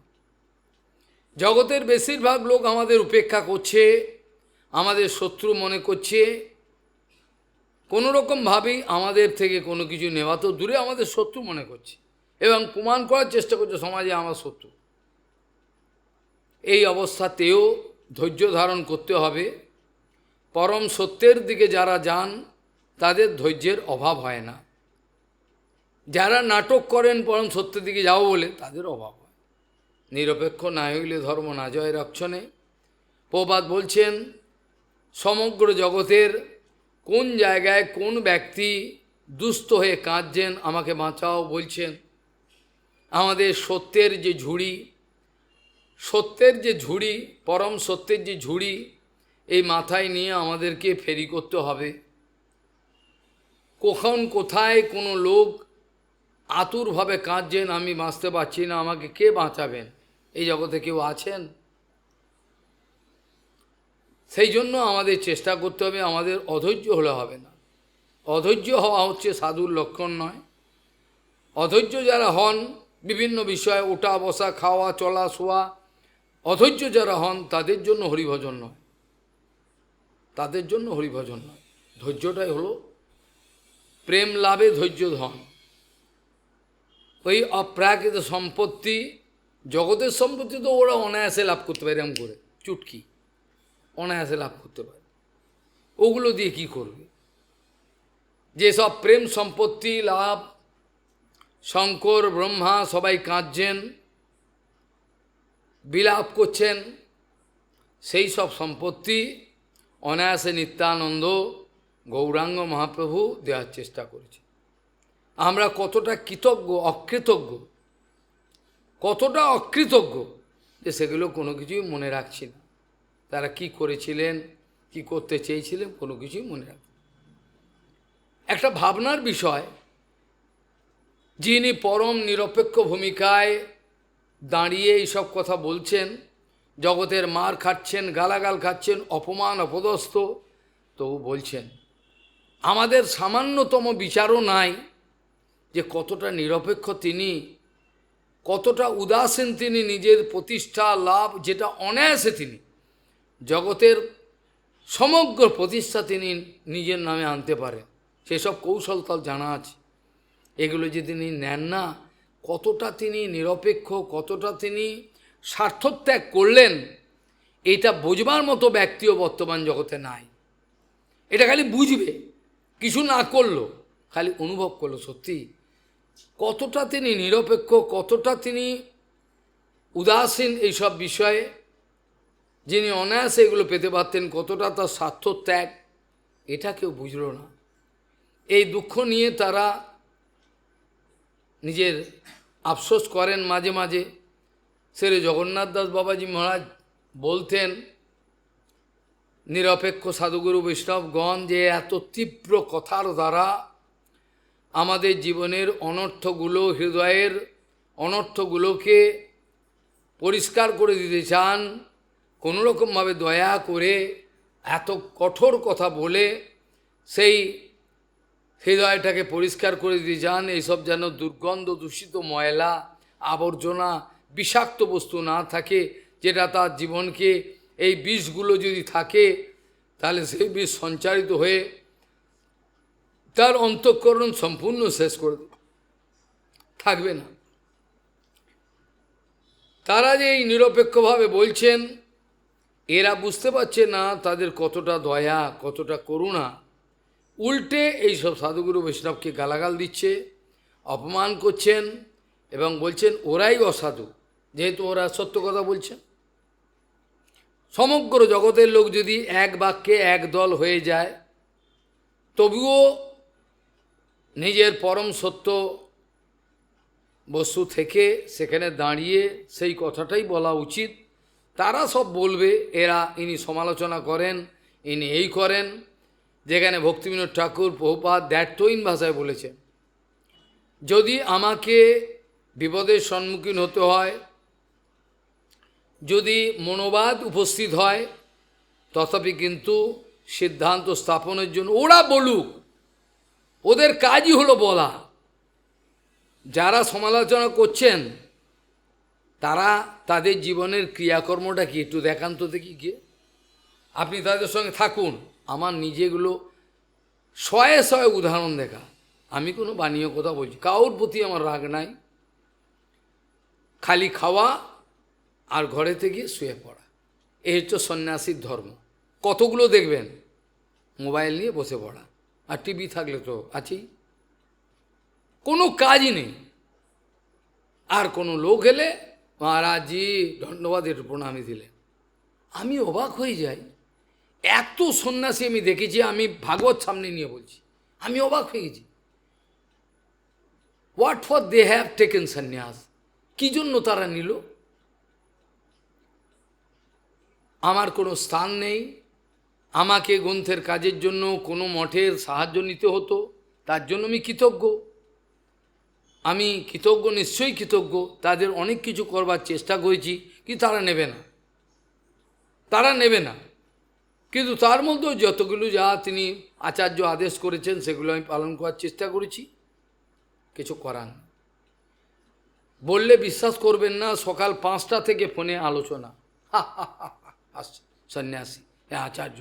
জগতের বেশিরভাগ লোক আমাদের উপেক্ষা করছে, আমাদের শত্রু মনে করছে, কোনোরকমভাবেই আমাদের থেকে কোনো কিছু নেওয়া তো দূরে আমাদের শত্রু মনে করছে, এবং প্রমাণ করার চেষ্টা করছে সমাজে আমার শত্রু। এই অবস্থাতেও ধৈর্য ধারণ করতে হবে। পরম সত্যের দিকে যারা যান তাদের ধৈর্যের অভাব হয় না। যারা নাটক করেন পরম সত্যের দিকে যাও বলে, তাদের অভাব হয়। নিরপেক্ষ না হইলে ধর্ম না জয় রক্ষণে। প্রবাদ বলছেন, সমগ্র জগতের কোন জায়গায় কোন ব্যক্তি দুস্থ হয়ে কাঁদছেন, আমাকে বাঁচাও বলছেন। আমাদের সত্যের যে ঝুড়ি, সত্যের যে ঝুড়ি, পরম সত্যের যে ঝুড়ি, এই মাথায় নিয়ে আমাদেরকে ফেরি করতে হবে। কখন কোথায় কোনো লোক আতুরভাবে কাঁদছেন, আমি বাঁচতে পারছি না, আমাকে কে বাঁচাবেন, এই জগতে কেউ আছেন? সেই জন্য আমাদের চেষ্টা করতে হবে, আমাদের অধৈর্য হলে হবে না। অধৈর্য হওয়া হচ্ছে সাধুর লক্ষণ নয়। অধৈর্য যারা হন, বিভিন্ন বিষয়ে ওঠা বসা খাওয়া চলা শোয়া, অধৈর্য যারা হন তাদের জন্য হরিভজন নয়, তাদের জন্য হরিভজন নয়। ধৈর্যটাই হলো প্রেম লাভে ধৈর্য ধন। ওই অপ্রাকৃত সম্পত্তি, জগতের সম্পত্তি তো ওরা অনায়াসে লাভ করতে পারে, এরকম করে চুটকি অনায়াসে লাভ করতে পারে। ওগুলো দিয়ে কি করবে? যেসব প্রেম সম্পত্তি লাভ, শঙ্কর ব্রহ্মা সবাই কাঁদছেন, বিলাপ করছেন, সেই সব সম্পত্তি অনায়াসে নিত্যানন্দ গৌরাঙ্গ মহাপ্রভু দেওয়ার চেষ্টা করেছে। আমরা কতটা কৃতজ্ঞ, অকৃতজ্ঞ, কতটা অকৃতজ্ঞ যে সেগুলো কোনো কিছুই মনে রাখছি না। তারা কি করেছিলেন, কি করতে চেয়েছিলেন, কোনো কিছুই মনে রাখ। একটা ভাবনার বিষয়, যিনি পরম নিরপেক্ষ ভূমিকায় দাঁড়িয়ে এইসব কথা বলছেন, জগতের মার খাচ্ছেন, গালাগাল খাচ্ছেন, অপমান অপদস্থ, তবু বলছেন। আমাদের সামান্যতম বিচারও নাই যে কতটা নিরপেক্ষ তিনি, কতটা উদাসীন তিনি, নিজের প্রতিষ্ঠা লাভ যেটা অনায়াসে তিনি, জগতের সমগ্র প্রতিষ্ঠা তিনি নিজের নামে আনতে পারেন, সেসব কৌশল তার জানা আছে। এগুলো যে তিনি নেন না, কতটা তিনি নিরপেক্ষ, কতটা তিনি স্বার্থত্যাগ করলেন, এটা বোঝবার মতো ব্যক্তিও বর্তমান জগতে নাই। এটা খালি বুঝবে, কিছু না করলো, খালি অনুভব করলো সত্যি কতটা তিনি নিরপেক্ষ, কতটা তিনি উদাসীন এইসব বিষয়ে, যিনি অনায়াসে এগুলো পেতে পারতেন, কতটা তার স্বার্থত্যাগ, এটা কেউ বুঝল না। এই দুঃখ নিয়ে তারা নিজের আফসোস করেন মাঝে মাঝে। সেরে জগন্নাথ দাস বাবাজি মহারাজ বলতেন, নিরপেক্ষ সাধুগুরু বৈষ্ণবগণ যে এত তীব্র কথার দ্বারা আমাদের জীবনের অনর্থগুলো, হৃদয়ের অনর্থগুলোকে পরিষ্কার করে দিতে চান, কোনোরকমভাবে দয়া করে এত কঠোর কথা বলে সেই হৃদয়টাকে পরিষ্কার করে দিতে চান। এইসব যেন দুর্গন্ধ, দূষিত, ময়লা, আবর্জনা, বিষাক্ত বস্তু না থাকে, যেটা তার জীবনকে, এই বিষগুলো যদি থাকে তাহলে সেই বিষ সঞ্চারিত হয়ে তার অন্তঃকরণ সম্পূর্ণ শেষ করে থাকবে না। তারা যে এই নিরপেক্ষভাবে বলছেন, এরা বুঝতে পারছে না তাদের কতটা দয়া, কতটা করুণা। উল্টে এইসব সাধুগুরু বৈষ্ণবকে গালাগাল দিচ্ছে, অপমান করছেন এবং বলছেন ওরাই অসাধু, যেহেতু ওরা সত্য কথা বলছেন। সমগ্র জগতের লোক যদি এক বাক্যে এক দল হয়ে যায়, তবুও নিজের পরম সত্য বস্তু থেকে সেখানে দাঁড়িয়ে সেই কথাটাই বলা উচিত। তারা সব বলবে ইনি সমালোচনা করেন, ইনি এই করেন, যেখানে ভক্তিবিনোদ ঠাকুর প্রভুপাদ দ্ব্যর্থহীন ভাষায় বলেছেন, যদি আমাকে বিপদের সম্মুখীন হতে হয়, যদি মনোবাদ উপস্থিত হয়, তথাপি কিন্তু সিদ্ধান্ত স্থাপনের জন্য ওরা বলুক, ওদের কাজই হলো বলা। যারা সমালোচনা করছেন তারা তাদের জীবনের ক্রিয়াকর্মটা কি একটু দেখান তো দেখি গিয়ে। আপনি তাদের সঙ্গে থাকুন, আমার নিজেগুলো শয়ে শয়ে উদাহরণ দেখা। আমি কোনো বানিয়ে কথা বলছি, কারোর প্রতি আমার রাগ নাই, খালি খাওয়া আর ঘরেতে গিয়ে শুয়ে পড়া, এই হচ্ছে সন্ন্যাসীর ধর্ম। কতগুলো দেখবেন মোবাইল নিয়ে বসে পড়া, আর টিভি থাকলে তো আছেই, কোনো কাজই নেই। আর কোনো লোক এলে মহারাজজি ধন্যবাদ, এর প্রণামী দিলে আমি অবাক হয়ে যাই। এত সন্ন্যাসী আমি দেখেছি, আমি ভাগবত সামনে নিয়ে বলছি, আমি অবাক হয়ে গেছি। What for they have taken সন্ন্যাস, কী জন্য তারা নিল? আমার কোনো স্থান নেই, আমাকে গ্রন্থের কাজের জন্য কোনো মঠের সাহায্য নিতে হতো, তার জন্য আমি কৃতজ্ঞ। আমি কৃতজ্ঞ, নিশ্চয়ই কৃতজ্ঞ। তাদের অনেক কিছু করবার চেষ্টা করেছি, কিন্তু তারা নেবে না, তারা নেবে না। কিন্তু তার মধ্যেও যতগুলো যা তিনি আচার্য আদেশ করেছেন সেগুলো আমি পালন করার চেষ্টা করেছি, কিছু করার না। বললে বিশ্বাস করবেন না, সকাল 5টা থেকে ফোনে আলোচনা, সন্ন্যাসী, হ্যাঁ আচার্য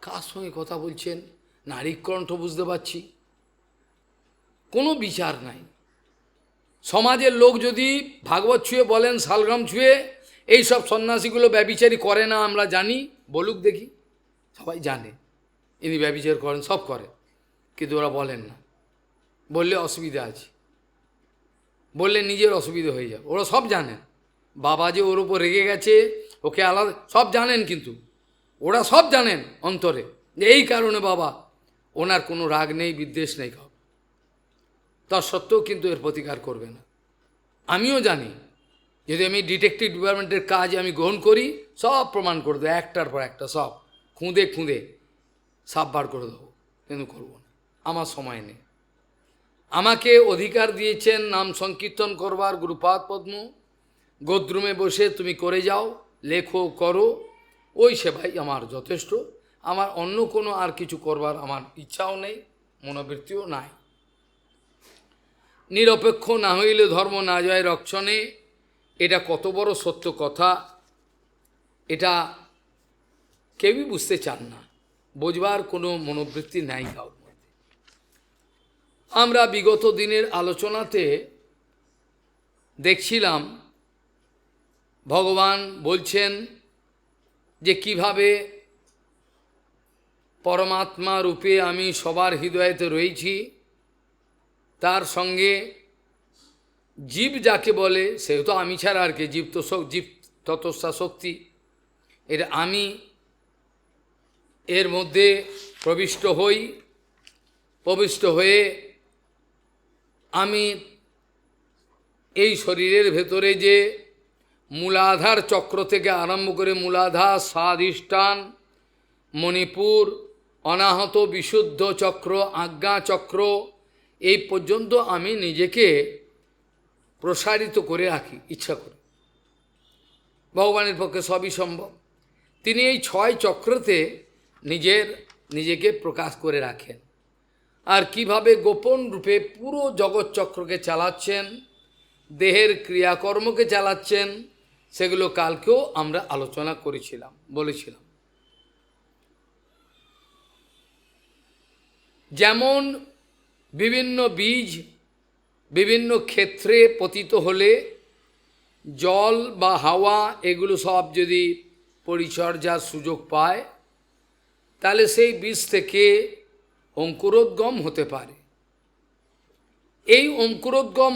কার সঙ্গে কথা বলছেন, নারী কণ্ঠ বুঝতে পারছি, কোনো বিচার নাই। সমাজের লোক যদি ভাগবত ছুঁয়ে বলেন, শালগ্রাম ছুঁয়ে, এই সব সন্ন্যাসীগুলো ব্যভিচারী করে না, আমরা জানি, বলুক দেখি। সবাই জানে ইনি ব্যভিচার করেন, সব করে, কিন্তু ওরা বলেন না। বললে অসুবিধা আছে, বললে নিজের অসুবিধা হয়ে যাবে। ওরা সব জানেন, বাবা যে ওর উপর রেগে গেছে, ওকে আলাদা, সব জানেন, কিন্তু ওরা সব জানেন অন্তরে যে এই কারণে বাবা ওনার কোনো রাগ নেই, বিদ্বেষ নেই কাউ, তা সত্ত্বেও কিন্তু এর প্রতিকার করবে না। আমিও জানি, যদি আমি ডিটেকটিভ ডিপার্টমেন্টের কাজ আমি গ্রহণ করি, সব প্রমাণ করে দেবো, একটার পর একটা, সব খুঁদে খুঁদে সাপ বার করে দেবো, কিন্তু করবো না, আমার সময় নেই। আমাকে অধিকার দিয়েছেন নাম সংকীর্তন করবার গুরুপাদ পদ্ম, গোদ্রুমে বসে তুমি করে যাও, লেখো, করো, ওই সেবাই আমার যথেষ্ট। আমার অন্য কোনো আর কিছু করবার আমার ইচ্ছাও নেই, মনোবৃত্তিও নাই। নিরপেক্ষ না হইলে ধর্ম না যায় রক্ষণে, এটা কত বড় সত্য কথা, এটা কেউই বুঝতে চান না, বোঝবার কোনো মনোবৃত্তি নাই কাউর মধ্যে। আমরা বিগত দিনের আলোচনাতে দেখছিলাম ভগবান বলছেন যে কিভাবে পরমাত্মা রূপে আমি সবার হৃদয়েতে রয়েছি, তার সঙ্গে জীব যাকে বলে সে তো আমি ছাড়া আর কি, জীব তো জীব ততস্থা শক্তি, এটা আমি এর মধ্যে প্রবিষ্ট হয়ে আমি এই শরীরের ভেতরে যে মূলাধার চক্র থেকে আরম্ভ করে মূলাধার, স্বাধিষ্ঠান, মণিপুর, অনাহত বিশুদ্ধ চক্র, আজ্ঞা চক্র, এই পর্যন্ত আমি নিজেকে প্রসারিত করে রাখি ইচ্ছা করে। ভগবানের পক্ষে সবই সম্ভব। তিনি এই 6 চক্রতে নিজেকে প্রকাশ করে রাখেন। আর কিভাবে গোপন রূপে পুরো জগৎ চক্রকে চালাচ্ছেন, দেহের ক্রিয়াকর্মকে চালাচ্ছেন, সেগুলো কালকেও আমরা আলোচনা করেছিলাম, বলেছিলাম। যেমন বিভিন্ন বীজ বিভিন্ন ক্ষেত্রে পতিত হলে জল বা হাওয়া এগুলো সব যদি পরিচর্যার সুযোগ পায়, তাহলে সেই বীজ থেকে অঙ্কুরোদ্গম হতে পারে। এই অঙ্কুরোদ্গম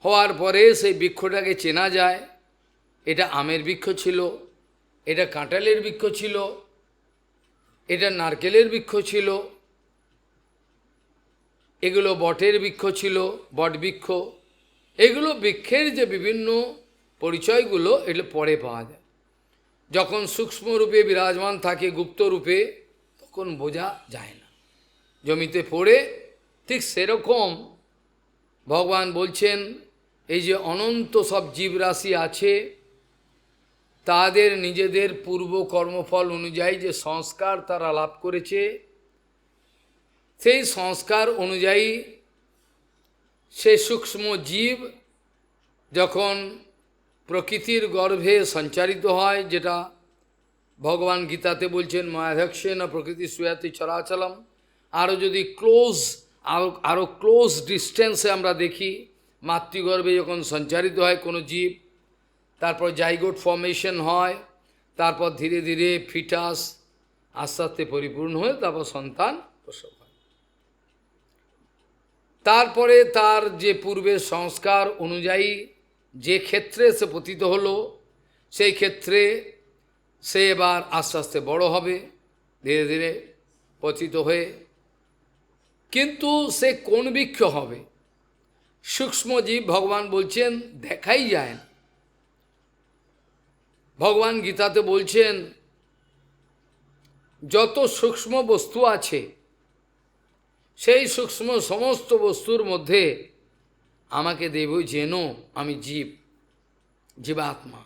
হওয়ার পরে সেই বৃক্ষটাকে চেনা যায়, এটা আমের বৃক্ষ ছিল, এটা কাঁঠালের বৃক্ষ ছিল, এটা নারকেলের বৃক্ষ ছিল, এগুলো বটের বৃক্ষ ছিল, বটবৃক্ষ। এগুলো বৃক্ষের যে বিভিন্ন পরিচয়গুলো এগুলো পরে পাওয়া যায়। যখন সূক্ষ্ম রূপে বিরাজমান থাকে, গুপ্ত রূপে, তখন বোঝা যায় না, জমিতে পড়ে। ঠিক সেরকম ভগবান বলছেন, এই যে অনন্ত সব জীবরাশি আছে, তাদের নিজেদের পূর্ব কর্মফল অনুযায়ী যে সংস্কার তারা লাভ করেছে, সেই সংস্কার অনুযায়ী সে সূক্ষ্ম জীব যখন প্রকৃতির গর্ভে সঞ্চারিত হয়, যেটা ভগবান গীতাতে বলছেন, মায়াধ্যক্ষেন প্রকৃতি সুয়াতি চরাচলম। আরও যদি আরও ক্লোজ ডিস্টেন্সে আমরা দেখি, মাতৃগর্ভে যখন সঞ্চারিত হয় কোনো জীব, তারপর জাইগোট ফর্মেশন হয়, তারপর ধীরে ধীরে ফিটাস আস্তে আস্তে পরিপূর্ণ হয়ে তারপর সন্তান প্রসব হয়। তারপরে তার যে পূর্বের সংস্কার অনুযায়ী যে ক্ষেত্রে সে পতিত হলো, সেই ক্ষেত্রে সে এবার আস্তে আস্তে বড় হবে, ধীরে ধীরে পতিত হয়ে। কিন্তু সে কোন বৃক্ষ হবে, সূক্ষ্ম জীব ভগবান বলছেন দেখাই যায় না। ভগবান গীতাতে বলছেন, যত সূক্ষ্ম বস্তু আছে, সেই সূক্ষ্ম সমস্ত বস্তুর মধ্যে আমাকে দেব যেন আমি জীবাত্মা।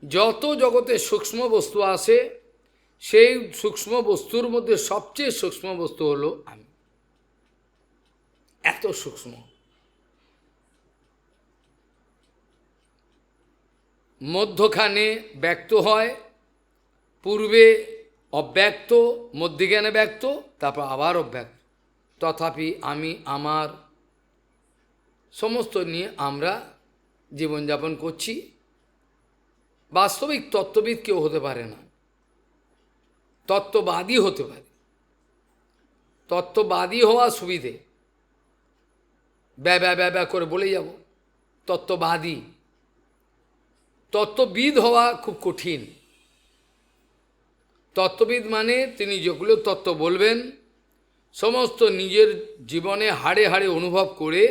যত জগতে সূক্ষ্ম বস্তু আছে, সেই সূক্ষ্ম বস্তুর মধ্যে সবচেয়ে সূক্ষ্ম বস্তু হলো আমি। এত সূক্ষ্ম। মধ্যখানে ব্যক্ত হয়, পূর্বে অব্যক্ত, মধ্যখানে ব্যক্ত, তারপর আবার অব্যক্ত। তথাপি আমি আমার সমস্ত নিয়ে আমরা জীবনযাপন করছি। বাস্তবিক তত্ত্ববিদ কেউ হতে পারে না, তত্ত্ববাদী হতে পারে। তত্ত্ববাদী হওয়া সুবিধে, ব্যা করে বলে যাব তত্ত্ববাদী। তত্ত্ববিদ হওয়া খুব কঠিন। তত্ত্ববিদ মানে তিনি যেগুলো তত্ত্ব বলবেন, সমস্ত নিজের জীবনে হাড়ে হাড়ে অনুভব করে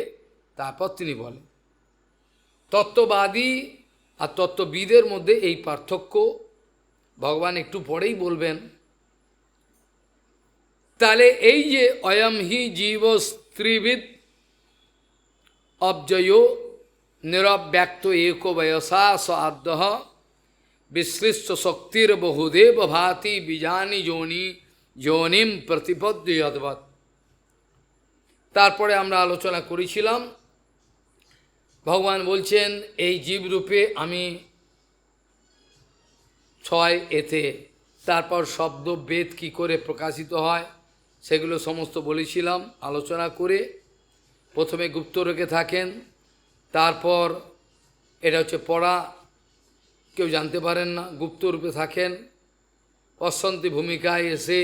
তারপর তিনি বলেন। তত্ত্ববাদী আর তত্ত্ববিদের মধ্যে এই পার্থক্য ভগবান একটু পরেই বলবেন। তাহলে এই যে অয়ম হি জীব স্ত্রীবিদ অব্জয় নিরব্যক্ত এক বয়সা স আদ্য বিশ্লিষ্ট শক্তির বহুদেব ভাতি বিজানি যোনিম প্রতিপদ্য যদ্বৎ। তারপরে আমরা আলোচনা করেছিলাম, ভগবান বলছেন এই জীবরূপে আমি 6 এতে। তারপর শব্দ বেদ কি করে প্রকাশিত হয় সেগুলো সমস্ত বলেছিলাম আলোচনা করে। প্রথমে গুপ্ত রেখে থাকেন, তারপর এটা হচ্ছে পড়া, কেউ জানতে পারেন না, গুপ্ত রূপে থাকেন। অশান্তি ভূমিকায় এসে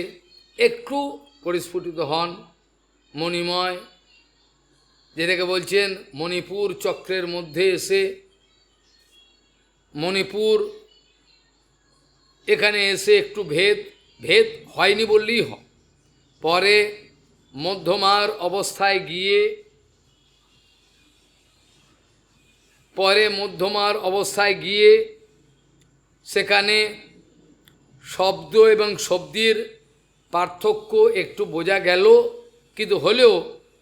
একটু পরিস্ফুটিত হন, মণিময়, যেটাকে বলছেন মণিপুর চক্রের মধ্যে এসে, মণিপুর এখানে এসে একটু ভেদ হয়নি বললেই হয়। পরে মধ্যমার অবস্থায় গিয়ে সেখানে শব্দ এবং শব্দের পার্থক্য একটু বোঝা গেল, কিন্তু হলেও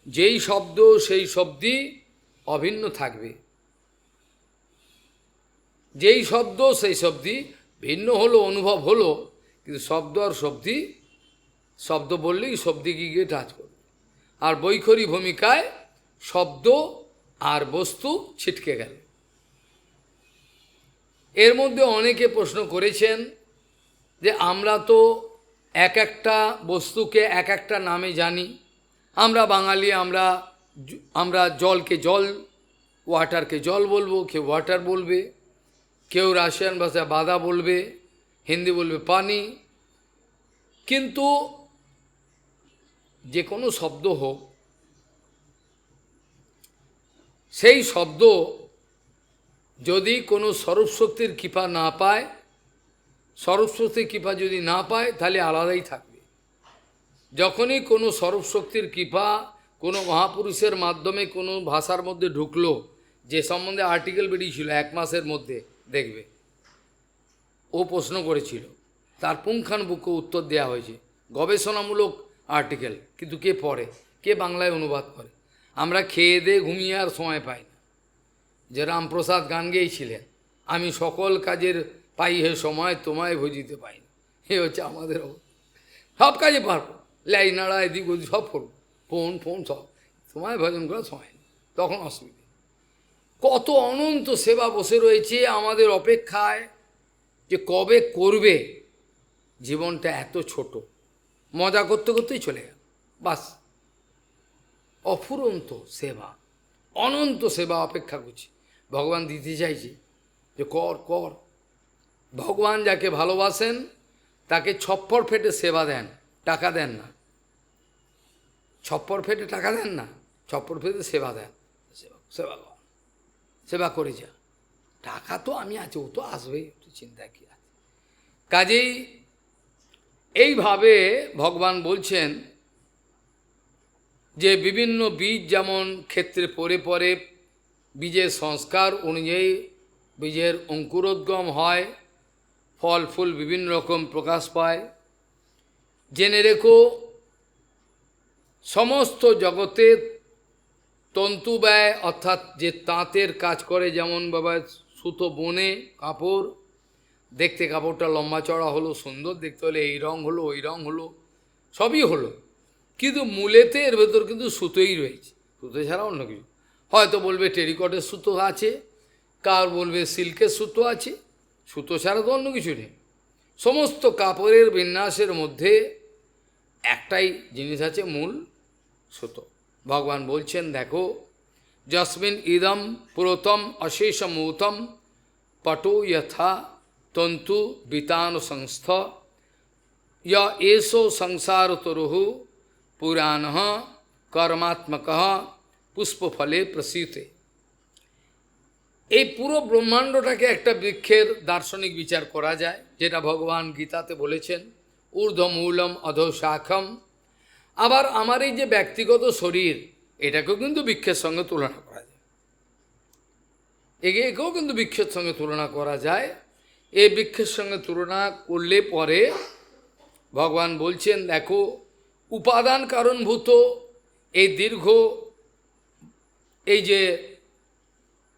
যেই শব্দ সেই শব্দই অভিন্ন থাকবে। যেই শব্দ সেই শব্দই ভিন্ন হলো, অনুভব হলো, কিন্তু শব্দ আর শব্দই, শব্দ বললেই শব্দে গিয়ে টাচ করবে। আর বৈখরী ভূমিকায় শব্দ আর বস্তু ছিটকে গেল। এর মধ্যে অনেকে প্রশ্ন করেছেন যে আমরা তো এক একটা বস্তুকে এক একটা নামে জানি। আমরা বাঙালি, আমরা জলকে জল, ওয়াটারকে জল বলবো, কেউ ওয়াটার বলবে, কেউ রাশিয়ান ভাষায় বাদা বলবে, হিন্দি বলবে পানি। কিন্তু যে কোনো শব্দ হোক, সেই শব্দ যদি কোনো স্বরূপশক্তির কৃপা না পায়, স্বরূপশক্তির কৃপা যদি না পায়, তাহলে আলাদাই থাকবে। যখনই কোনো স্বরূপশক্তির কৃপা কোনো মহাপুরুষের মাধ্যমে কোনো ভাষার মধ্যে ঢুকলো, যে সম্বন্ধে আর্টিকেল বেরিয়েছিল 1 মাসের মধ্যে, দেখবে ও প্রশ্ন করেছিল, তার পুঙ্খানুপুঙ্খ উত্তর দেওয়া হয়েছে, গবেষণামূলক আর্টিকেল, কিন্তু কে পড়ে, কে বাংলায় অনুবাদ করে? আমরা খেয়ে দিয়ে ঘুমিয়ে আর সময় পাই না। যে রামপ্রসাদ গান গেয়েছিলেন, আমি সকল কাজের পাই হে সময়, তোমায় ভজিতে পাই না। এ হচ্ছে আমাদের অবস্থা। সব কাজে পারবো, লাই নাড়া এদিক ওদিক সব করবো, ফোন সব, সময় ভজন করার সময় নেই, তখন অসুবিধা। কত অনন্ত সেবা বসে রয়েছে আমাদের অপেক্ষায়, যে কবে করবে। জীবনটা এত ছোট, মজা করতে করতেই চলে গেল, বাস। অফুরন্ত সেবা, অনন্ত সেবা অপেক্ষা করছি। ভগবান দিতে চাইছে যে কর কর। ভগবান যাকে ভালোবাসেন তাকে ছপ্পর ফেটে সেবা দেন, টাকা দেন না। ছপ্পর ফেটে টাকা দেন না, ছপ্পর ফেটে সেবা দেন। সেবা কর, সেবা করে যা। টাকা তো আমি আছি, ও তো আসবেই, একটু চিন্তা কি আছে। কাজেই এইভাবে ভগবান বলছেন যে বিভিন্ন বীজ যেমন ক্ষেত্রে পরে পরে বীজের সংস্কার অনুযায়ী বীজের অঙ্কুরোদ্গম হয়, ফল ফুল বিভিন্ন রকম প্রকাশ পায়। জেনে রেখো, সমস্ত জগতে তন্তু ব্যয়, অর্থাৎ যে তাঁতের কাজ করে, যেমন বাবা সুতো বনে কাপড়, দেখতে কাপড়টা লম্বা চড়া হলো, সুন্দর দেখতে হলে এই রং হলো, ওই রং হলো, সবই হলো, কিন্তু মূলেতে এর ভেতর কিন্তু সুতোই রয়েছে, সুতো ছাড়া অন্য কিছু। হয়তো বলবে টেরিকটের সুতো আছে, কার বলবে সিল্কের সুতো আছে, সুতো ছাড়া তো অন্য কিছু নেই। সমস্ত কাপড়ের বিন্যাসের মধ্যে একটাই জিনিস আছে, মূল সুতো। ভগবান বলছেন দেখো, যস্মিন ইদম পুরোতম অশেষমূতম পটো যথা তন্তু বিতান সংস্থ এসো সংসার তরুহু পুরাণ কর্মাত্মক পুষ্পফলে প্রসীতে। এই পুরো ব্রহ্মাণ্ডটাকে একটা বৃক্ষের দার্শনিক বিচার করা যায়, যেটা ভগবান গীতাতে বলেছেন, ঊর্ধ্বমূলম অধঃশাখম। আবার আমার এই যে ব্যক্তিগত শরীর, এটাকেও কিন্তু বৃক্ষের সঙ্গে তুলনা করা যায়, একেও কিন্তু বৃক্ষের সঙ্গে তুলনা করা যায়। এই বৃক্ষের সঙ্গে তুলনা করলে পরে ভগবান বলছেন দেখো, উপাদান কারণভূত এই দীর্ঘ এই যে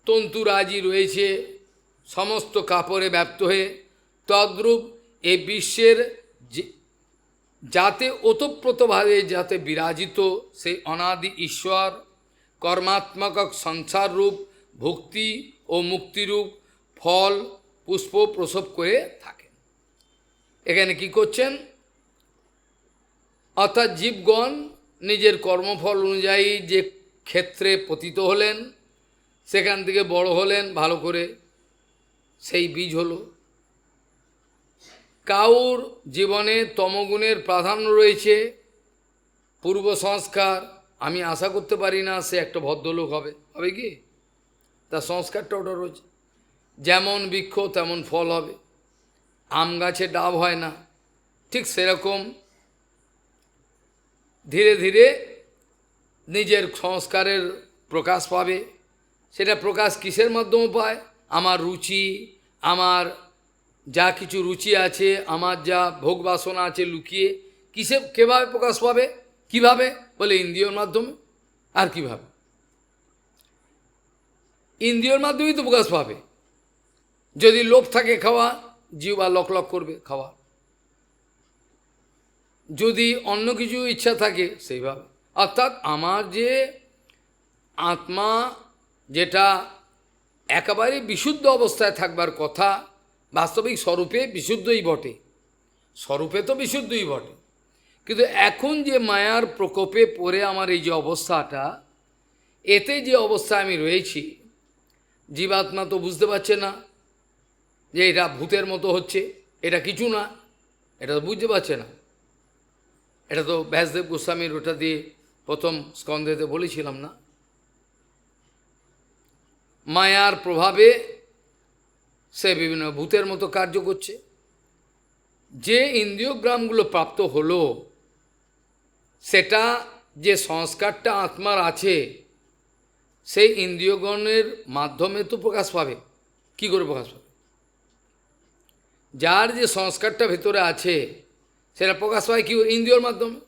তন্তুরাজি রয়েছে সমস্ত কাপড়ে ব্যাপ্ত হয়ে, তদ্রূপ এই বিশ্বের যাতে ওতপ্রোতভাবে যাতে বিরাজিত সেই অনাদি ঈশ্বর কর্মাত্মক সংসার রূপ ভক্তি ও মুক্তিরূপ ফল পুষ্প প্রসব করে থাকেন। এখানে কি করছেন, অর্থাৎ জীবগণ নিজের কর্মফল অনুযায়ী যে ক্ষেত্রে পতিত হলেন, সেখান থেকে বড় হলেন ভালো করে, সেই বীজ হলো। কাউর জীবনে তমগুণের প্রাধান্য রয়েছে, পূর্ব সংস্কার, আমি আশা করতে পারি না সে একটা ভদ্রলোক হবে, হবে কি, তার সংস্কারটা ওটা রয়েছে। যেমন বৃক্ষ তেমন ফল হবে, আম গাছে ডাব হয় না, ঠিক সেরকম ধীরে ধীরে নিজের সংস্কারের প্রকাশ পাবে। সেটা প্রকাশ কিসের মাধ্যমে পায়, আমার রুচি, আমার যা কিছু রুচি আছে, আমার যা ভোগ বাসনা আছে লুকিয়ে, কিসে কীভাবে প্রকাশ পাবে? কিভাবে? বলে ইন্দ্রিয়র মাধ্যমে। আর কিভাবে? ইন্দ্রিয়র মাধ্যমেই তো প্রকাশ পাবে। যদি লোভ থাকে খাওয়া, জিহ্বা লক লক করবে খাওয়া। যদি অন্য কিছু ইচ্ছা থাকে সেইভাবে। অর্থাৎ আমার যে আত্মা, যেটা একেবারে বিশুদ্ধ অবস্থায় থাকবার কথা, বাস্তবিক স্বরূপে বিশুদ্ধই বটে, স্বরূপে তো বিশুদ্ধই বটে, কিন্তু এখন যে মায়ার প্রকোপে পড়ে আমার এই যে অবস্থাটা, এতে যে অবস্থায় আমি রয়েছি, জীবাত্মা তো বুঝতে পারছে না যে এটা ভূতের মতো হচ্ছে, এটা কিছু না, এটা তো বুঝতে পারছে না। এটা তো ব্যাসদেব গোস্বামীর ওটা দিয়ে প্রথম স্কন্ধেতে বলেছিলাম না, মায়ার প্রভাবে সে বিভিন্ন ভূতের মতো কার্য করছে। যে ইন্দ্রিয়গ্রামগুলো প্রাপ্ত হলো, সেটা যে সংস্কারটা আত্মার আছে, সেই ইন্দ্রিয়গণের মাধ্যমে তো প্রকাশ পাবে। কি করে প্রকাশ পাবে? যার যে সংস্কারটা ভেতরে আছে সেটা প্রকাশ পায় কি? ইন্দ্রিয়র মাধ্যমে।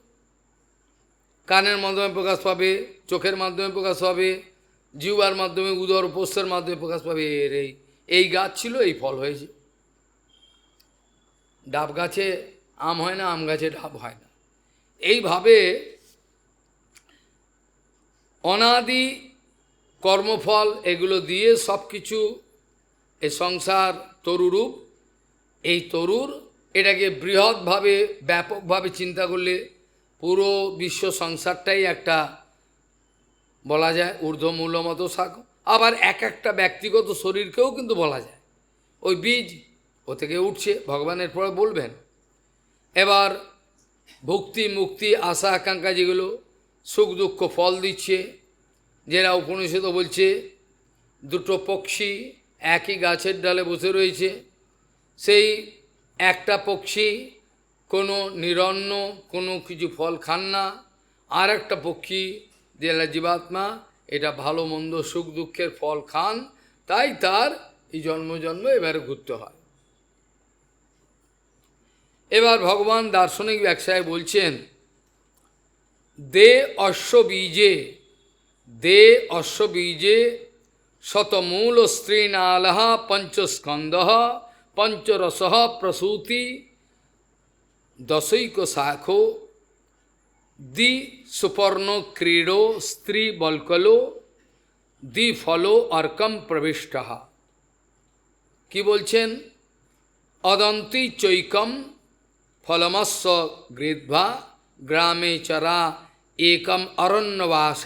কানের মাধ্যমে প্রকাশ পাবে, চোখের মাধ্যমে প্রকাশ পাবে, জিহ্বার মাধ্যমে, উদর পোস্তের মাধ্যমে প্রকাশ পাবে। এই গাছ ছিল, এই ফল হয়েছে। ডাব গাছে আম হয় না, আম গাছে ডাব হয় না। এইভাবে অনাদি কর্মফল এগুলো দিয়ে সব কিছু, এই সংসার তরুরূপ, এই তরুর, এটাকে বৃহৎভাবে ব্যাপকভাবে চিন্তা করলে পুরো বিশ্ব সংসারটাই একটা বলা যায় ঊর্ধ্বমূল্য মতো শাক। আবার এক একটা ব্যক্তিগত শরীরকেও কিন্তু বলা যায় ওই বীজ, ও থেকে উঠছে, ভগবানের পরে বলবেন। এবার ভক্তি মুক্তি আশা আকাঙ্ক্ষা যেগুলো সুখ দুঃখ ফল দিচ্ছে, যেটা উপনিষদ বলছে দুটো পক্ষী একই গাছের ডালে বসে রয়েছে, সেই একটা পক্ষী কোনো নিরন্ন কোনো কিছু ফল খান না, আর একটা পক্ষী যেটা জীবাত্মা, এটা ভালো মন্দ সুখ দুঃখের ফল খান, তাই তার এই জন্ম জন্ম এবারে ঘুরতে হয়। এবার ভগবান দার্শনিক ব্যাখ্যায় বলছেন, দে অশ্ববীজে শতমূল স্ত্রীনাল পঞ্চস্কন্ধ পঞ্চরস প্রসূতি দশৈক শাখো দ্বি সুপর্ণ ক্রীড়ো স্ত্রী বলকলো দ্বি ফলো অর্কম প্রবিষ্ট। কি বলছেন? অদন্তি চৈকম ফলমস্ব গৃধ্বা গ্রামে চরা একম অরণ্যবাস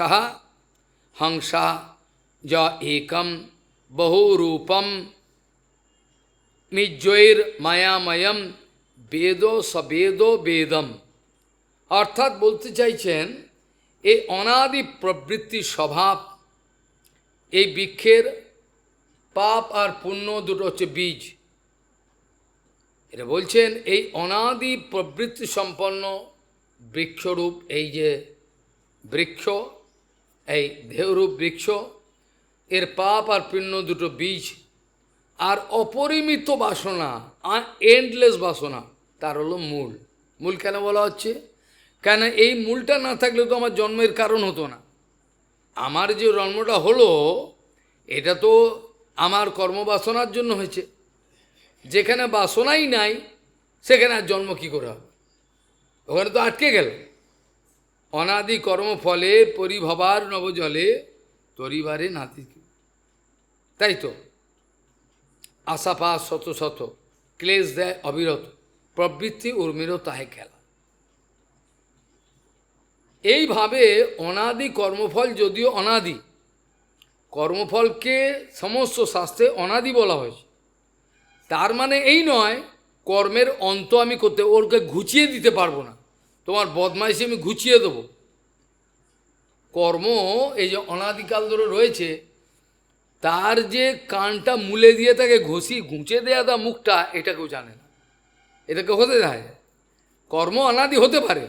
হংসা য একম বহুরূপম মিজ্জৈর মায়াময়ম বেদো সবেদো বেদম। অর্থাৎ বলতে চাইছেন, এই অনাদি প্রবৃত্তির স্বভাব, এই বৃক্ষের পাপ আর পুণ্য দুটো হচ্ছে বীজ। এটা বলছেন এই অনাদি প্রবৃত্তি সম্পন্ন বৃক্ষরূপ এই যে বৃক্ষ, এই দেহরূপ বৃক্ষ, এর পাপ আর পুণ্য দুটো বীজ, আর অপরিমিত বাসনা, আর এন্ডলেস বাসনা তার হলো মূল। মূল কেন বলা হচ্ছে? কেন এই মূলটা না থাকলে তো আমার জন্মের কারণ হতো না। আমার যে জন্মটা হলো এটা তো আমার কর্মবাসনার জন্য হয়েছে। যেখানে বাসনাই নাই সেখানে আর জন্ম কী করে হবে? ওখানে তো আটকে গেল। অনাদি কর্মফলে পরিভবার নবজলে তরিবারে নাতি। তাই তো আশাপাশ শত শত ক্লেশ দেয় অবিরত, প্রবৃত্তি উর্মির তাহে খেলা। এইভাবে অনাদি কর্মফল, যদিও অনাদি কর্মফলকে সমস্ত শাস্ত্রে অনাদি বলা হয়েছে, তার মানে এই নয় কর্মের অন্ত আমি করতে, ওরকে ঘুচিয়ে দিতে পারবো না, তোমার বদমাইশি আমি ঘুচিয়ে দেবো। কর্ম এই যে অনাদিকাল ধরে রয়েছে, তার যে কানটা মুলে দিয়ে তাকে ঘুঁচে দেয়া দা মুখটা, এটা কেউ জানে না। এটাকে হতে দেয় কর্ম অনাদি হতে পারে,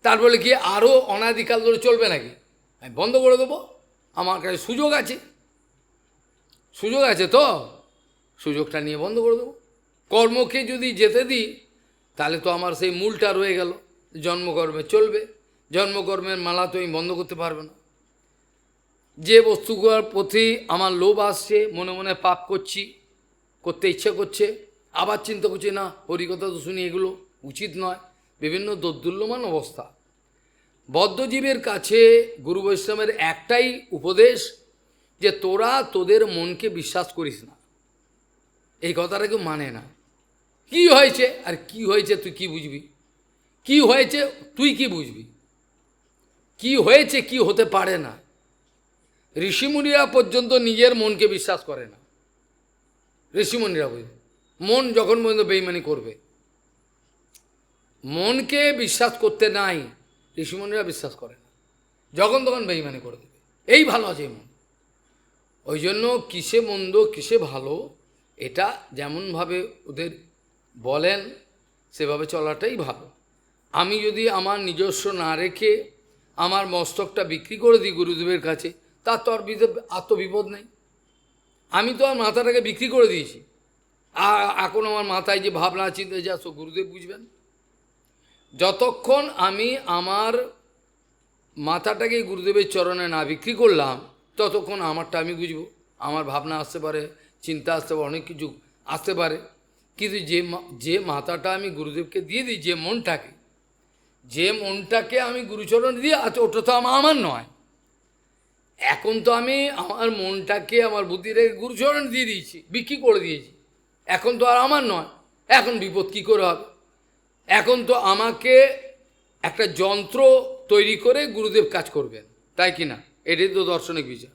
তার বলে কি আরও অনাদিকাল ধরে চলবে নাকি? আমি বন্ধ করে দেবো, আমার কাছে সুযোগ আছে, সুযোগ আছে তো সুযোগটা নিয়ে বন্ধ করে দেবো। কর্মকে যদি যেতে দিই তাহলে তো আমার সেই মূলটা রয়ে গেল, জন্মকর্মে চলবে। জন্মকর্মের মালা তো আমি বন্ধ করতে পারবে না। যে বস্তুগুলোর প্রতি আমার লোভ আসছে, মনে মনে পাপ করছি, করতে ইচ্ছে করছে, আবার চিন্তা করছি না হরিকথা তো শুনি এগুলো উচিত নয়, বিভিন্ন দোদুল্যমান অবস্থা। বদ্ধজীবের কাছে গুরু বৈষ্ণবের একটাই উপদেশ যে তোরা তোদের মনকে বিশ্বাস করিস না। এই কথাটা কেউ মানে না। কি হয়েছে আর কি হয়েছে তুই কি বুঝবি? কি হয়েছে তুই কি বুঝবি? কি হয়েছে কি হতে পারে না। ঋষিমুনিরা পর্যন্ত নিজের মনকে বিশ্বাস করে না। ঋষিমুনিরা বুঝবে মন যখন পর্যন্ত বেইমানি করবে, মনকে বিশ্বাস করতে নাই, ঋষিমুনিরা বিশ্বাস করে না, যখন তখন বেইমানি করে দেবে। এই ভালো আছে মন। ওই জন্য কিসে মন্দ কিসে ভালো এটা যেমনভাবে ওদের বলেন সেভাবে চলাটাই ভালো। আমি যদি আমার নিজস্ব না রেখে আমার মস্তকটা বিক্রি করে দিই গুরুদেবের কাছে, তার তো আর আত্মবিপদ নেই। আমি তো আর মাথাটাকে বিক্রি করে দিয়েছি, আর এখন আমার মাথায় যে ভাবনা চিন্তা যা সব গুরুদেব বুঝবেন। যতক্ষণ আমি আমার মাথাটাকে গুরুদেবের চরণে না বিক্রি করলাম ততক্ষণ আমারটা আমি বুঝবো। আমার ভাবনা আসতে পারে, চিন্তা আসতে পারে, অনেক কিছু আসতে পারে, কিন্তু যে মাথাটা আমি গুরুদেবকে দিয়ে দিই, যে মনটাকে আমি গুরুচরণে দিয়ে আচ্ছা ওটা তো আমার নয়। এখন তো আমি আমার মনটাকে আমার বুদ্ধিটাকে গুরুচরণে দিয়ে দিয়েছি, বিক্রি করে দিয়েছি, এখন তো আর আমার নয়। এখন বিপদ কী করে হবে? এখন তো আমাকে একটা যন্ত্র তৈরি করে গুরুদেব কাজ করবেন, তাই কি না? এটাই তো দার্শনিক বিচার।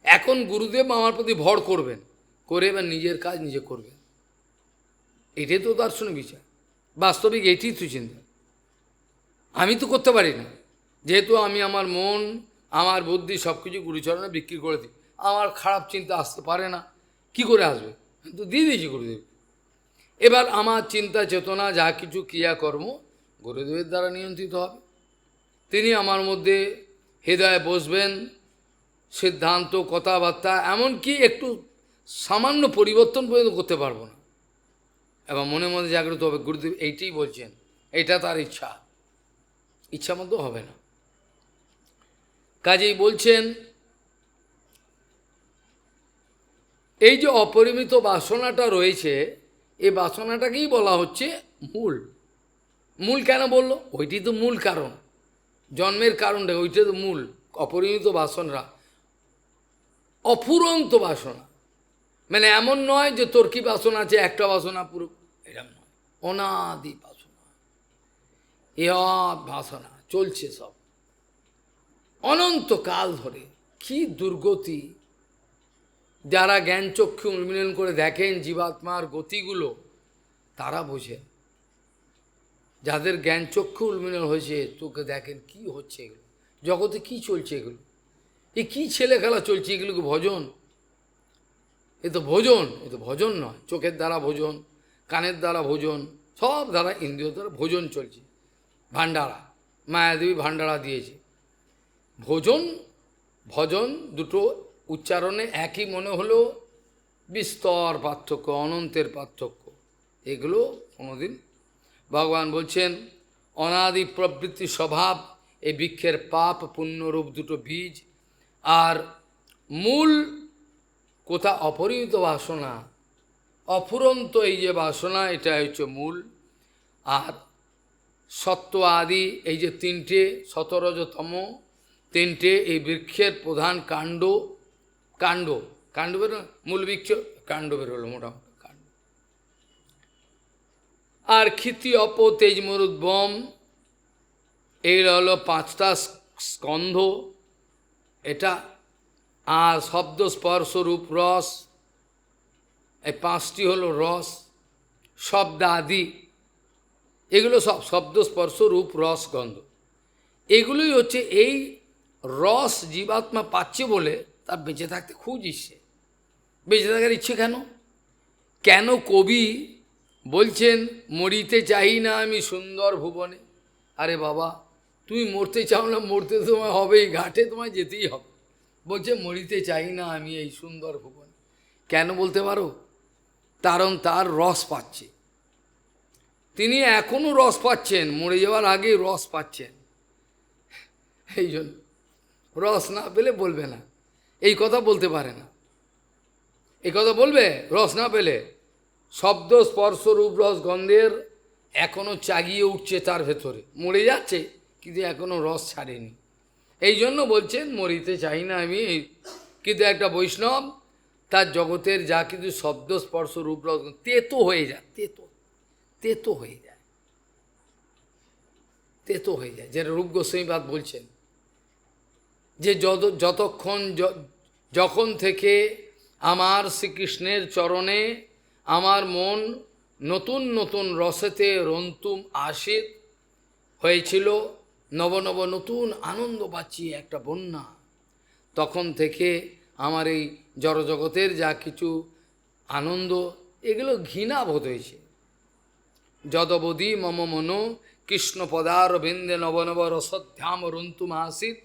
এখন গুরুদেব আমার প্রতি ভর করবেন, করে এবার নিজের কাজ নিজে করবেন, এটাই তো দার্শনিক বিচার। বাস্তবিক এটি তো চিন্তা। আমি তো করতে পারি না, যেহেতু আমি আমার মন আমার বুদ্ধি সব কিছু গুরুচরণে বিক্রি করে দিই। আমার খারাপ চিন্তা আসতে পারে না, কি করে আসবে? তো দিয়ে দিয়েছি গুরুদেব। এবার আমার চিন্তা চেতনা যা কিছু ক্রিয়াকর্ম গুরুদেবের দ্বারা নিয়ন্ত্রিত হবে। তিনি আমার মধ্যে হৃদয়ে বসবেন, সিদ্ধান্ত কথাবার্তা এমনকি একটু সামান্য পরিবর্তন পর্যন্ত করতে পারবো না। এবং মনে মনে জাগ্রত হবে গুরুদেব এইটাই বলছেন, এটা তার ইচ্ছা মতো হবে না। কাজেই বলছেন এই যে অপরিমিত বাসনাটা রয়েছে, এই বাসনাটাকেই বলা হচ্ছে মূল। মূল কেন বলল? ওইটি তো মূল কারণ, জন্মের কারণটা ওইটা তো মূল। অপরিমিত বাসনা, অফুরন্ত বাসনা, মানে এমন নয় যে তোর কি বাসনা আছে একটা বাসনা পুরো, এরকম নয়। অনাদি বাসনা, বাসনা চলছে সব অনন্তকাল ধরে। কি দুর্গতি! যারা জ্ঞান চক্ষু উন্মিলন করে দেখেন জীবাত্মার গতিগুলো তারা বোঝেন। যাদের জ্ঞান চক্ষু উন্মিলন হয়েছে তোকে দেখেন কি হচ্ছে এগুলো, জগতে কি চলছে এগুলো, এ কি ছেলে খেলা চলছে, এগুলোকে ভজন? এ তো ভজন নয়। চোখের দ্বারা ভজন, কানের দ্বারা ভজন, সব দ্বারা ইন্দ্রিয় দ্বারা ভজন চলছে। ভান্ডারা, মায়াদেবী ভান্ডারা দিয়েছে। ভজন দুটো উচ্চারণে একই মনে হলো, বিস্তর পার্থক্য, অনন্তের পার্থক্য। এগুলো কোনোদিন ভগবান বলছেন অনাদি প্রবৃত্তি স্বভাব, এই বৃক্ষের পাপ পুণ্যরূপ দুটো বীজ। আর মূল কোথা? অপরিমিত বাসনা, অফুরন্ত এই যে বাসনা, এটা হচ্ছে মূল। আর সত্য আদি এই যে তিনটে, সতরজতম তিনটে, এই বৃক্ষের প্রধান কাণ্ড বেরো, মূল বৃক্ষ কাণ্ড বেরোলো মোটামুটি কাণ্ড। আর ক্ষিতি অপ তেজ মরুদ্বম, এইগুলো হলো পাঁচটা স্কন্ধ এটা। আর শব্দ স্পর্শ রূপ রস, এই পাঁচটি হলো রস। শব্দ আদি এগুলো সব শব্দ স্পর্শ রূপ রস গন্ধ, এগুলোই হচ্ছে এই রস জীবাত্মা পাচ্ছে বলে তার বেঁচে থাকতে খুব ইচ্ছে। বেঁচে থাকার ইচ্ছে কেন কবি বলছেন মরিতে চাই না আমি সুন্দর ভুবনে? আরে বাবা, তুমি মরতে চাও না, মরতে তোমায় হবেই, ঘাটে তোমায় যেতেই হবে। বলছে মরিতে চাই না আমি এই সুন্দর ভুবনে। কেন বলতে পারো? কারণ তার রস পাচ্ছে। তিনি এখনও রস পাচ্ছেন, মরে যাওয়ার আগেই রস পাচ্ছেন। এই জন্য রস না পেলে বলবে না, এই কথা বলতে পারে না। এই কথা বলবে রস না পেলে? শব্দ স্পর্শ রূপ রস গন্ধের এখনো চাগিয়ে উঠছে তার ভেতরে, মরে যাচ্ছে কিন্তু এখনো রস ছাড়েনি। এই জন্য বলছেন মরিতে চাই না আমি। কিন্তু একটা বৈষ্ণব তার জগতের যা কিছু শব্দ স্পর্শ রূপ রস তেতো হয়ে যায়, তেতো হয়ে যায়, তেতো হয়ে যায়। যেটা রূপ গোস্বামীপাদ বলছেন যে যতক্ষণ যখন থেকে আমার শ্রীকৃষ্ণের চরণে আমার মন নতুন নতুন রসেতে রন্তুম আশিত হয়েছিল, নব নব নতুন আনন্দ পাচ্ছি, একটা বন্যা, তখন থেকে আমার এই জড়জগতের যা কিছু আনন্দ এগুলো ঘৃণা বোধ হয়েছে। যদবধি মম মনো কৃষ্ণ পদার বৃন্দে নব নব রসধ্যাম রন্তুম আশিত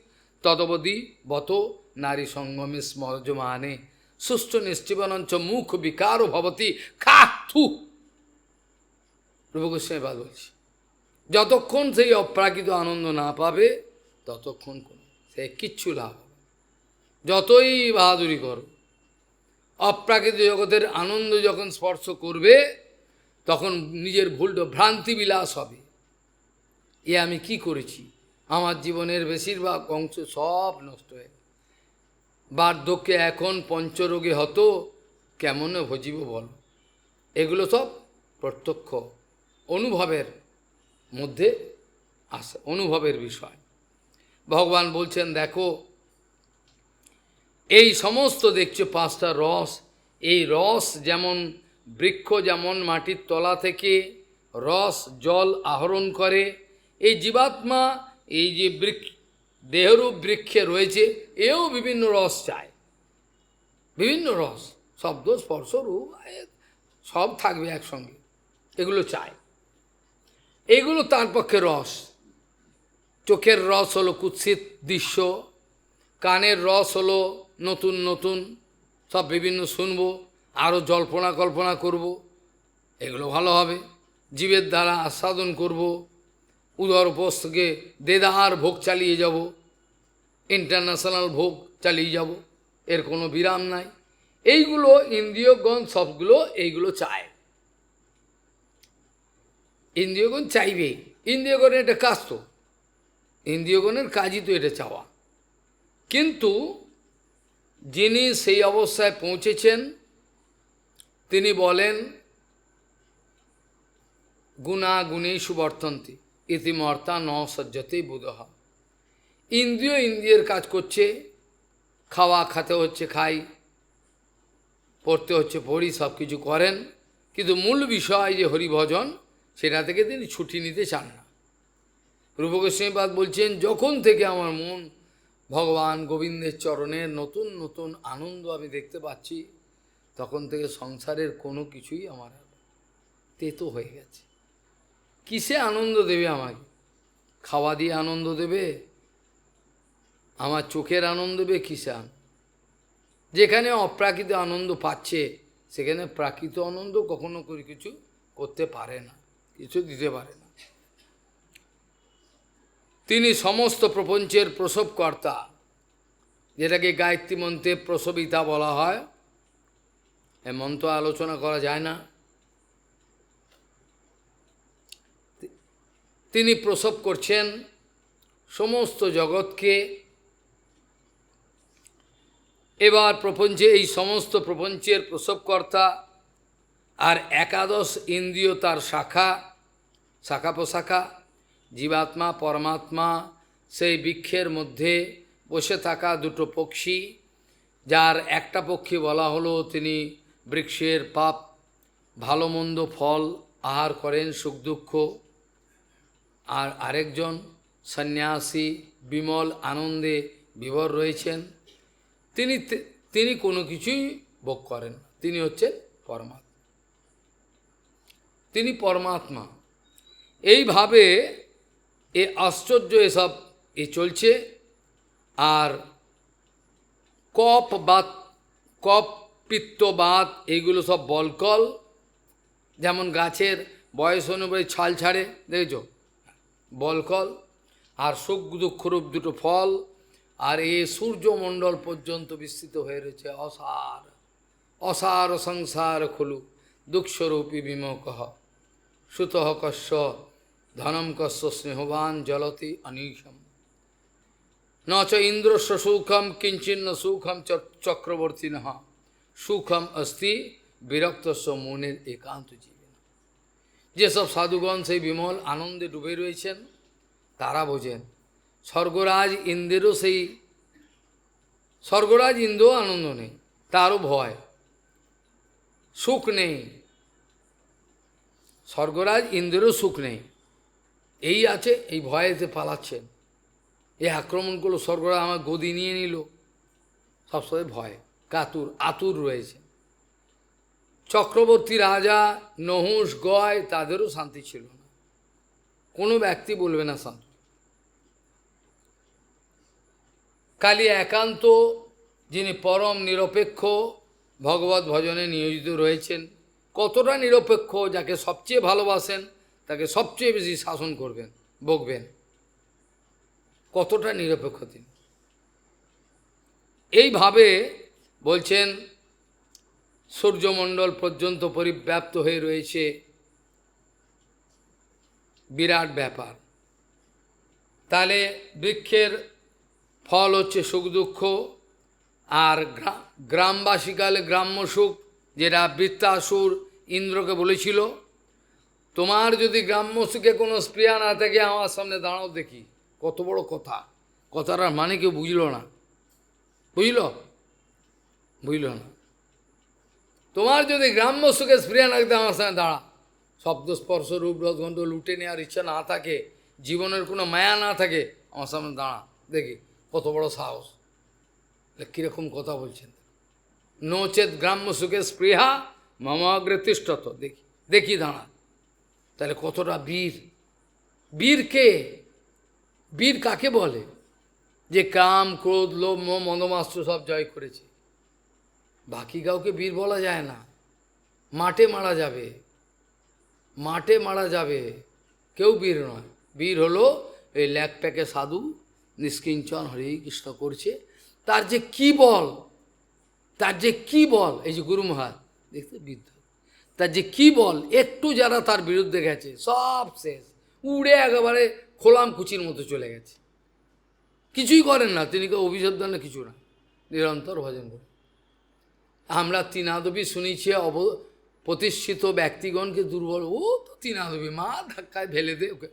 তদবধি বত নারী সঙ্গমে স্মর্জমানে সুষ্ঠ নিশ্চিবনঞ্চ মুখ বিকার ভবতী খা থু। রূপ গোস্বামীপাদ বলছি, যতক্ষণ সেই অপ্রাকৃত আনন্দ না পাবে ততক্ষণ সে কিচ্ছু লাভ হবে। যতই বাহাদুরি করো, অপ্রাকৃত জগতের আনন্দ যখন স্পর্শ করবে তখন নিজের ভুলটা ভ্রান্তি বিলাস হবে। এ আমি কি করেছি, আমার জীবনের বেশিরভাগ অংশ সব নষ্ট হয়ে, বার্ধক্যে এখন পঞ্চরোগে হতো, কেমন ভজিব বল। এগুলো সব প্রত্যক্ষ অনুভবের মধ্যে আসে, অনুভবের বিষয়। ভগবান বলছেন দেখো এই সমস্ত দেখছো পাঁচটা রস, এই রস যেমন বৃক্ষ যেমন মাটির তলা থেকে রস জল আহরণ করে, এই জীবাত্মা এই যে দেহরূপ বৃক্ষে রয়েছে, এও বিভিন্ন রস চায়, বিভিন্ন রস শব্দ স্পর্শ রূপ সব থাকবে একসঙ্গে, এগুলো চায়। এগুলো তার পক্ষে রস। চোখের রস হলো কুৎসিত দৃশ্য, কানের রস হলো নতুন নতুন সব বিভিন্ন শুনবো, আরও জল্পনা কল্পনা করব, এগুলো ভালো হবে। জীবের দ্বারা আস্বাদন করব, উদর উপোস থেকে দেদার ভোগ চালিয়ে যাব, ইন্টারন্যাশনাল ভোগ চালিয়ে যাব, এর কোনো বিরাম নাই। এইগুলো ইন্দ্রিয়গণ সবগুলো এইগুলো চায়, ইন্দ্রিয়গণ চাইবে। ইন্দ্রিয়গণের এটা কাজ, তো ইন্দ্রিয়গণের কাজই তো এটা চাওয়া। কিন্তু যিনি সেই অবস্থায় পৌঁছেছেন তিনি বলেন গুণা গুণেষু বর্তন্তে ইতিমর্তা ন সজ্জতে বুধহ। ইন্দ্রিয় ইন্দ্রিয়ের কাজ করছে, খাওয়া খাতে হচ্ছে খাই, পড়তে হচ্ছে পড়ি, সব কিছু করেন, কিন্তু মূল বিষয় যে হরিভজন সেটা থেকে তিনি ছুটি নিতে চান না। রূপ গোস্বামীপাদ বলছেন যখন থেকে আমার মন ভগবান গোবিন্দের চরণের নতুন নতুন আনন্দ আমি দেখতে পাচ্ছি, তখন থেকে সংসারের কোনো কিছুই আমার তেতো হয়ে গেছে। কিসে আনন্দ দেবে আমাকে? খাওয়া দিয়ে আনন্দ দেবে? আমার চোখের আনন্দ দেবে কিসে? যেখানে অপ্রাকৃত আনন্দ পাচ্ছে সেখানে প্রাকৃত আনন্দ কখনো করে কিছু করতে পারে না, কিছু দিতে পারে না। তিনি সমস্ত প্রপঞ্চের প্রসবকর্তা, যেটাকে গায়ত্রী মন্ত্রে প্রসবিতা বলা হয়। এ মন্ত্র আলোচনা করা যায় না। তিনি প্রসব করছেন সমস্ত জগৎকে। এবার প্রপঞ্চে এই সমস্ত প্রপঞ্চের প্রসবকর্তা, আর একাদশ ইন্দ্রিয় তার শাখা, শাখা প্রশাখা, জীবাত্মা পরমাত্মা সেই বৃক্ষের মধ্যে বসে থাকা দুটো পক্ষী, যার একটা পক্ষী বলা হলো তিনি বৃক্ষের পাপ ভালো মন্দ ফল আহার করেন, সুখ দুঃখ, আর আরেকজন সন্ন্যাসী বিমল আনন্দে বিভোর রয়েছেন, তিনি কোনো কিছুই ভোগ করেন, তিনি হচ্ছেন পরমাত্মা, তিনি পরমাত্মা। এইভাবে এ আশ্চর্য এসব চলছে। আর কপ পিত্তবাত এইগুলো সব বলকল, যেমন গাছের বয়স অনুযায়ী ছাল ছাড়ে, দেখেছ, বলকল, আর সুখ দুঃখরূপ দুটো ফল, আর এই সূর্যমণ্ডল পর্যন্ত বিস্তৃত হয়ে রয়েছে অসার, অসার সংসার খলু দুঃখস্বরূপী বিমোকঃ সুতঃ কস্য ধনম কস্য স্নেহবান জলতি অনীশম ন চ ইন্দ্রস্য সুখম কিঞ্চিন্ন সুখম চক্রবর্তীন সুখম অস্তি বিরক্তস্য মনের একান্ত জীবন। যেসব সাধুগণ সেই বিমল আনন্দে ডুবে রয়েছেন তারা বোঝেন স্বর্গরাজ ইন্দ্রেরও সেই, স্বর্গরাজ ইন্দ্রও আনন্দ নেই, তারও ভয়, সুখ নেই, স্বর্গরাজ ইন্দ্রেরও সুখ নেই, এই আছে, এই ভয়েতে পালাচ্ছেন, এই আক্রমণ করলো স্বর্গরাজ, আমার গদি নিয়ে নিল, সবসময় ভয়, কাতুর আতুর রয়েছে। চক্রবর্তী রাজা নহুষ গয় তাদেরও শান্তি ছিল না, কোনো ব্যক্তি বলবে না শান্তি। খালি একান্ত যিনি পরম নিরপেক্ষ ভগবত ভজনে নিয়োজিত রয়েছেন, কতটা নিরপেক্ষ, যাকে সবচেয়ে ভালোবাসেন তাকে সবচেয়ে বেশি শাসন করবেন, বকবেন, কতটা নিরপেক্ষ তিনি। এইভাবে বলছেন সূর্যমণ্ডল পর্যন্ত পরিব্যাপ্ত হয়ে রয়েছে, বিরাট ব্যাপার। তাহলে বৃক্ষের ফল হচ্ছে সুখ দুঃখ, আর গ্রামবাসীকালে গ্রাম্য সুখ, যেটা বৃত্তাসুর ইন্দ্রকে বলেছিল, তোমার যদি গ্রাম্য সুখে কোনো স্পৃহা না থাকে আমার সামনে দাঁড়াও দেখি। কত বড় কথা, কথাটার মানে কেউ বুঝল না, বুঝল না। তোমার যদি গ্রাম্য সুখে স্পৃহা না থাকে আমার সামনে দাঁড়া, শব্দ স্পর্শ রূপ রসগন্ধ লুটে নেওয়ার ইচ্ছা না থাকে, জীবনের কোনো মায়া না থাকে, আমার সামনে দাঁড়া দেখি। কত বড় সাহস, কীরকম কথা বলছেন। নোচেত গ্রাম্য সুখে স্পৃহা মম অগ্রে তিষ্ঠত, দেখি দাঁড়া। তাহলে কতটা বীর, বীর কে, বীর কাকে বলে? যে কাম ক্রোধ লোভ মোহ মদমাস্ত্র সব জয় করেছে। বাকি কাউকে বীর বলা যায় না, মাঠে মারা যাবে, মাঠে মারা যাবে, কেউ বীর নয়। বীর হলো এই ল্যাক প্যাকে সাধু, নিষ্কিঞ্চন হরে কৃষ্ণ করছে, তার যে কি বল, তার যে কি বল, এই যে গুরু মহারাজ দেখতে বৃদ্ধ, তার যে কি বল, একটু যারা তার বিরুদ্ধে গেছে সব শেষ, উড়ে একেবারে খোলাম কুচির মতো চলে গেছে, কিছুই করেন না তিনি, কেউ অভিযোগ দেন না, কিছু না, নিরন্তর ভজন করে। আমরা তিনাদবি শুনেছি প্রতিষ্ঠিত ব্যক্তিগণকে দুর্বল, ও তো তিনাদবি মা ধাক্কায় ফেলে দে ওকে,